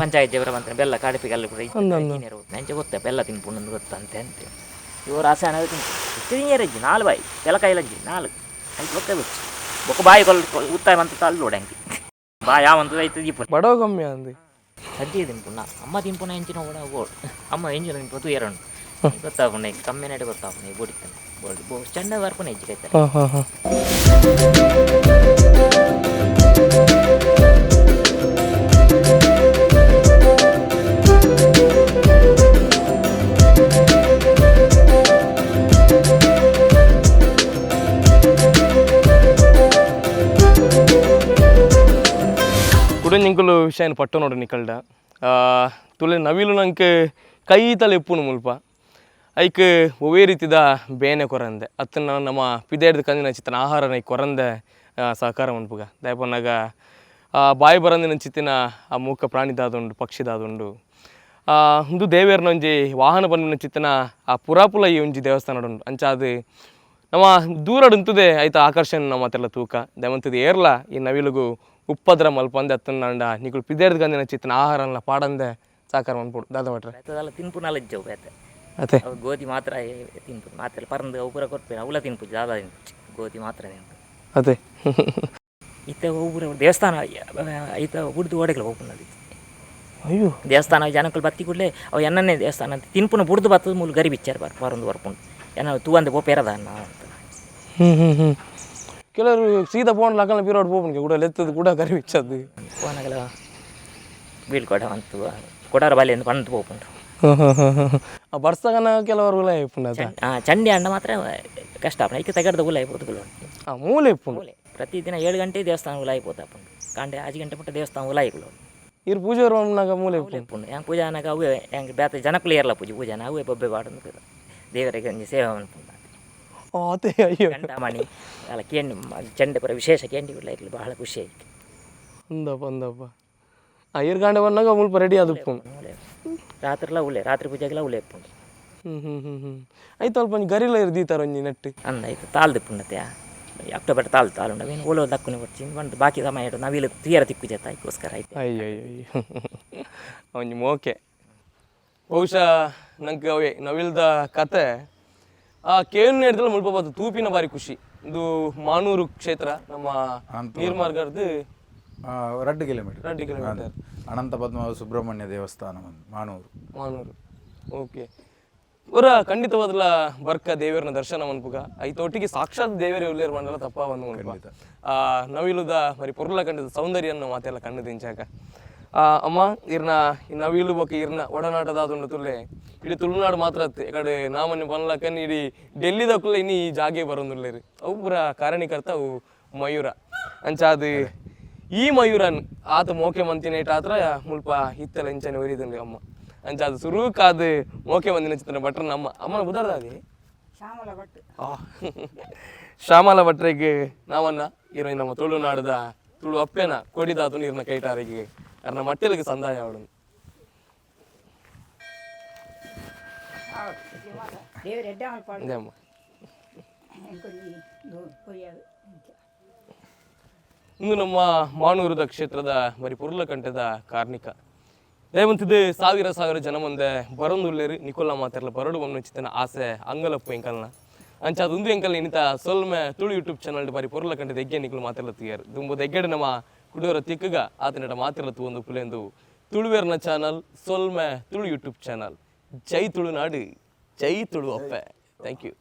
ಪಂಚಾಯತ್ ಜವರ ಮಂತ್ರ ಬೆಲ್ಲ ಕಾಡಿಪಿಗೆಲ್ಲ ಕೂಡ ನೆಂಚೆ ಗೊತ್ತ ಬೆಲ್ಲ ತಿನ್ಪುಂಡು ಗೊತ್ತಂತೆ ಅಂತ ಇವರು ಆಸೆ ಅನ್ನೋದು ತಿಂತೀರಜ್ಜಿ 4 ಬಾಯಿ ಬೆಲ್ಲ ಕಾಯಿಲಜ್ಜಿ 4 ಐದು ಗೊತ್ತೇ ಗೊತ್ತು ಬೊಕ್ಕ ಬಾಯಿ ಉತ್ತಾಯ ಅಂತ ತಳ್ಳು ನೋಡಂಗೆ ಬಾಯಿ ಯಾವಂತ ಐತೆ ದೀಪ ಬಡವ ಕಮ್ಮಿ ಅಂದು ಸದ್ಯ ತಿನ್ಪುಣ್ಣ ಅಮ್ಮ ತಿನ್ಪುಣ ಹೆಂಚಿನ ಓಡ ಓಡು ಅಮ್ಮ ಎಂಜಿನ ತಿನ್ಪು ಎರಡು ಗೊತ್ತಾಗ್ಕೊಂಡೆ ಕಮ್ಮಿ ನಡೆ ಗೊತ್ತಾಗ್ಕೊಂಡೆ ಬೋಡಿತಾನೆ ಬೋಡಿ ಚಂಡ ಬರ್ಪಣೆ ಹೆಜ್ಜೆ ಕೈತಾರೆ ನಿಂಕುಲು ವಿಷಯನ ಪಟ್ಟು ನೋಡು ನಿಕಲ್ಡ ತುಲೆ ನವಿಲು ನಂಗೆ ಕೈ ತಲೆ ಎಪ್ಪುನು ಮುಲ್ಪ ಐಕ್ ಒವೇ ರೀತಿದ ಬೇನೆ ಕೊರಂದೆ ಅತ್ತನ ನಮ್ಮ ಪಿದೇಡ್ದು ಕಂದಿನ ಚಿತ್ತನ ಆಹಾರನ ಕೊರಂದೆ ಸಹಕಾರ ಮನ್ಪುಗ ದಯಪನ್ನಾಗ ಬಾಯಿ ಬರಂದಿನ ಚಿತ್ತಿನ ಆ ಮೂಕ ಪ್ರಾಣಿದಾದುಂಡು ಪಕ್ಷಿದಾದುಂಡು ಒಂದು ದೇವೇರ್ನ ಒಂಜಿ ವಾಹನ ಬಂದಿನ ಚಿತ್ತನ ಆ ಪುರಾಪುಲ ಈ ಒಂಜಿ ದೇವಸ್ಥಾನ ಉಂಡು ಅಂಚ ಅದು ನಮ್ಮ ದೂರಡುಂತುದೆ ಆಯ್ತು ಆಕರ್ಷಣೆ ನಮ್ಮ ಮತ್ತೆಲ್ಲ ತೂಕ ದಯವಂತದ್ದು ಏರ್ಲ ಈ ನವಿಲುಗು ಉಪ್ಪದ್ರ ಮಲ್ಪಂದೆ ಅತ್ತಂಡ ನಿಗಳು ಪಿದೇರ್ದು ಗಂದಿನ ಚಿತ್ತನ ಆಹಾರನ ಪಾಡಂದೆ ಸಾಕಾರ ಮನ್ಪುಡು ದಾದ ಭಟ್ರೆ ಅದೆಲ್ಲ ತಿನ್ಪುನಲ್ಲ ಇಜ್ಜವು ಬೇತೆ ಅದೇ ಗೋಧಿ ಮಾತ್ರ ತಿನ್ಪು ಮಾತ್ರ ಪರಂದು ಉಪುರ ಕೊಡ್ಪೇನೆ ಅವಳ ತಿನ್ಪು ಜಾದ ಗೋಧಿ ಮಾತ್ರ ತಿನ್ಪು ಅದೇ ಇತ್ತ ಒಬ್ಬರು ದೇವಸ್ಥಾನ ಐತ ಬುಡ್ದು ಓಡೆಗಳು ಓಪನಲ್ಲಿ ಅಯ್ಯೋ ದೇವಸ್ಥಾನ ಜನಕ್ಕಳು ಬತ್ತಿ ಕೂಡಲೇ ಅವು ಎಣ್ಣೆ ದೇವಸ್ಥಾನ ಅಂತ ತಿನ್ಪುನ ಬುಡ್ದು ಬತ್ತದ ಮೂಲ ಗರಿ ಬಿಚ್ಚಾರ ಬರೊಂದು ಬರ್ಪುಂಡು ಏನೋ ತೂವಂದೆ ಬೋಪೇರದ ಅನ್ನ ಅಂತ ಕೆಲವರು ಸೀದಾ ಫೋನ್ ಲಕ್ಕನ ಪೀರಿಯಡ್ ಹೋಗ್ಬಿಟ್ಟು ಕೂಡ ಲೆತ್ತದು ಕೂಡ ಕರಿ ಬಿಚ್ಚದ್ದು ಫೋನಾಗಲ ಬೀಳ್ಕೊಡ ಅಂತು ಕೊಡಾರ ಬಾಲಿಯಿಂದ ಪಂತು ಹೋಗ್ಪುಂಡು ಆ ಬರ್ಸಗನ ಕೆಲವರು ಉಲಾಯ ಇಪ್ಪುಂಡು ಚಂಡಿ ಅಂಡ ಮಾತ್ರ ಕಷ್ಟ ಐಕೆ ತೆಗಡ್ದ ಉಲಾಯ ಹೋದಗಳು ಮೂಲೆ ಇಪ್ಪುಂಡು ಪ್ರತಿದಿನ 7 ಗಂಟೆ ದೇವಸ್ಥಾನ ಉಲಾಯಿ ಹೋದಾಪುಂಡು ಕಾಂಡೆ 5 ಗಂಟೆ ಪುಟ್ಟ ದೇವಸ್ಥಾನ ಉಲಾಯಿಗಳು ಇವ್ರು ಪೂಜೆ ಬರುವಾಗ ಮೂಲೆ ಇಪ್ಪುಂಡು ಹೆಂಗೆ ಪೂಜಾ ಅನ್ನಗ ಅವೇ ಹೆಂಗೆ ಬೇತ ಜನಕ್ಕಳು ಏರ್ಲ ಪೂಜಾನ ಅವೇ ಬೊಬ್ಬೆ ಬಾಡಂದು ದೇವರಿಗೆ ಒಂಜಿ ಸೇವೆ ಅನ್ಪುಂಡು ಅದೇ ಅಯ್ಯೋ ಗಂಟ ಮಣಿ ಅಲ್ಲ ಕೇಂಡಿ ಚಂಡೆ ಪರ ವಿಶೇಷ ಕೇಂಡಿಗಳು ಇರಲಿ ಬಹಳ ಖುಷಿ ಆಯ್ತು ಅಂದಪ್ಪ ಐರ್ ಗಂಟೆ ಬಂದಾಗ ಮುಲ್ಪ ರೆಡಿ ಆದಪ್ಪು ರಾತ್ರಿಲ್ಲ ಉಳೆ ರಾತ್ರಿ ಪೂಜೆಗೆಲ್ಲ ಉಳೆ ಇಪ್ಪುಂಡು ಆಯ್ತು ಅಲ್ಪ ಗರಿಲ್ಲ ಇರ್ದೀತಾರ ಒಂಜಿ ನೆಟ್ಟು ಅಂದಾಯ್ತು ತಾಳ್ದು ಪುಣ್ಣತೆ ಅಕ್ಟೋಬರ್ ತಾಳುಂಡ ಅವೇನು ಓಲೋ ದಕ್ಕುನೆ ಬರ್ತೀನಿ ಬಂದು ಬಾಕಿ ಸಮಯ ಇಟ್ಟು ನಾವಿಲ್ಲಿ ತೀರ ತಿಕ್ಕು ಜತ ಅದಕ್ಕೋಸ್ಕರ ಆಯ್ತು ಅಯ್ಯೋ ಒಂಜಿ ಮೋಕೆ ಬಹುಶಃ ನಂಗೆ ಅವೇ ನವಿಲ್ದ ಕತೆ ಆ ಕೇವಲ ಹಿಡಿದ್ರೆ ಮುಲ್ಪ ಬಂತು ತೂಪಿನ ಬಾರಿ ಖುಷಿ ಇದು ಮಾನೂರು ಕ್ಷೇತ್ರ ನಮ್ಮ ನೀರ್ಮಾರ್ಗದ್ದು 2 ಕಿಲೋಮೀಟರ್ ಅನಂತ ಪದ್ಮನಾಭ ಸುಬ್ರಹ್ಮಣ್ಯ ದೇವಸ್ಥಾನ ಮಾನೂರು ಓಕೆ ಅವರ ಖಂಡಿತವಾದಲ್ಲ ಬರ್ಕ ದೇವರನ ದರ್ಶನ ಮನ್ಪುಗ ಐತೊಟ್ಟಿಗೆ ಸಾಕ್ಷಾತ್ ದೇವರೇ ಉಲ್ಲೇರ್ ಮಾಡಲ್ಲ ತಪ್ಪ ಒಂದು ನವಿಲುದ ಮರಿ ಪೊರ್ಲ ಕಂಡಿದ ಸೌಂದರ್ಯನ ಮಾತೆಲ್ಲ ಕಣ್ಣು ದಿಂಚಾಕ ಅಮ್ಮ ಇರ್ನ ಈ ನವಿಲು ಬೊಕ್ಕ ಇರ್ನ ಒಡನಾಟದ ಅದೊಂದು ತುಲ್ಲೆ ಇಡೀ ತುಳುನಾಡು ಮಾತ್ರ ಈ ಕಡೆ ನಾಮನ್ಯ ಬನ್ಲಕ್ಕನ್ ಇಡೀ ಡೆಲ್ಲಿದಕ್ಕಲ್ಲ ಇನ್ನು ಈ ಜಾಗೆ ಬರೋದಿಲ್ಲ ಅವು ಪೂರ ಕಾರಣೀಕರ್ತ ಅವು ಮಯೂರ ಅಂಚ ಅದು ಈ ಮಯೂರನ್ ಆತ ಮೋಕೆ ಮಂತಿನ ಇಟ್ಟ ಆತ್ರ ಮುಲ್ಪ ಹಿತ್ತಲ ಇಂಚನೆ ಒರಿದಂಗೆ ಅಮ್ಮ ಅಂಚ ಅದು ಸುರುಕಾದ ಮೋಕೆ ಮಂದಿನ ಚಿತ್ರ ಭಟ್ರ ನಮ್ಮ ಅಮ್ಮನ ಬುಧಾರ್ದಾಗೆ ಶ್ಯಾಮಲ ಭಟ್ರಿಗೆ ನಾವನ್ನ ಇರೋ ನಮ್ಮ ತುಳುನಾಡದ ತುಳು ಅಪ್ಪೆನ ಕೊಡಿದಾತು ನೀರಿನ ಕೈಟಾರಿಗೆ ಅರ್ನ ಮಟ್ಟಲಿಗೆ ಸಂದಾಯ ಅವಳು ಅಮ್ಮ ಇಂದು ನಮ್ಮ ಮಾನೂರದ ಕ್ಷೇತ್ರದ ಬರೀ ಪುರ್ಲಕಂಠದ ಕಾರ್ಣಿಕ ದಯವಂತಿದ್ದು ಸಾವಿರ ಜನ ಮುಂದೆ ಬರೊಂದುಲ್ಲೇರು ನಿಕೋಲ ಮಾತೆರ್ಲ ಬರಡು ಬೊಮ್ಮನ ಚಿತ್ತನ ಆಸೆ ಅಂಗಲಪ್ಪು ಎಂಕಲ್ನ ಅಂಚ ಅದೊಂದು ಎಂಕಲ್ ಇನ್ನಿತ ಸೊಲ್ಮೆ ತುಳು ಯೂಟ್ಯೂಬ್ ಚಾನಲ್ ಬಾರಿ ಪುರ್ಲಕಂಠದ ಎಗ್ಗೆ ನಿಕಲು ಮಾತೆರ್ಲ ತೀಯರು ದುಂಬು ಎಗ್ಗೆಡೆ ನಮ್ಮ ಕುಡಿಯೋರ ತಿಕ್ಕಗ ಆತನಡ ಮಾತೆರ್ಲ ತೂಂದು ಪುಲೆಂದು ತುಳುವೇರ್ನ ಚಾನಲ್ ಸೊಲ್ಮೆ ತುಳು ಯೂಟ್ಯೂಬ್ ಚಾನಲ್ ಜೈ ತುಳುನಾಡು ಜೈ ತುಳು ಅಪ್ಪೆ ಥ್ಯಾಂಕ್ ಯು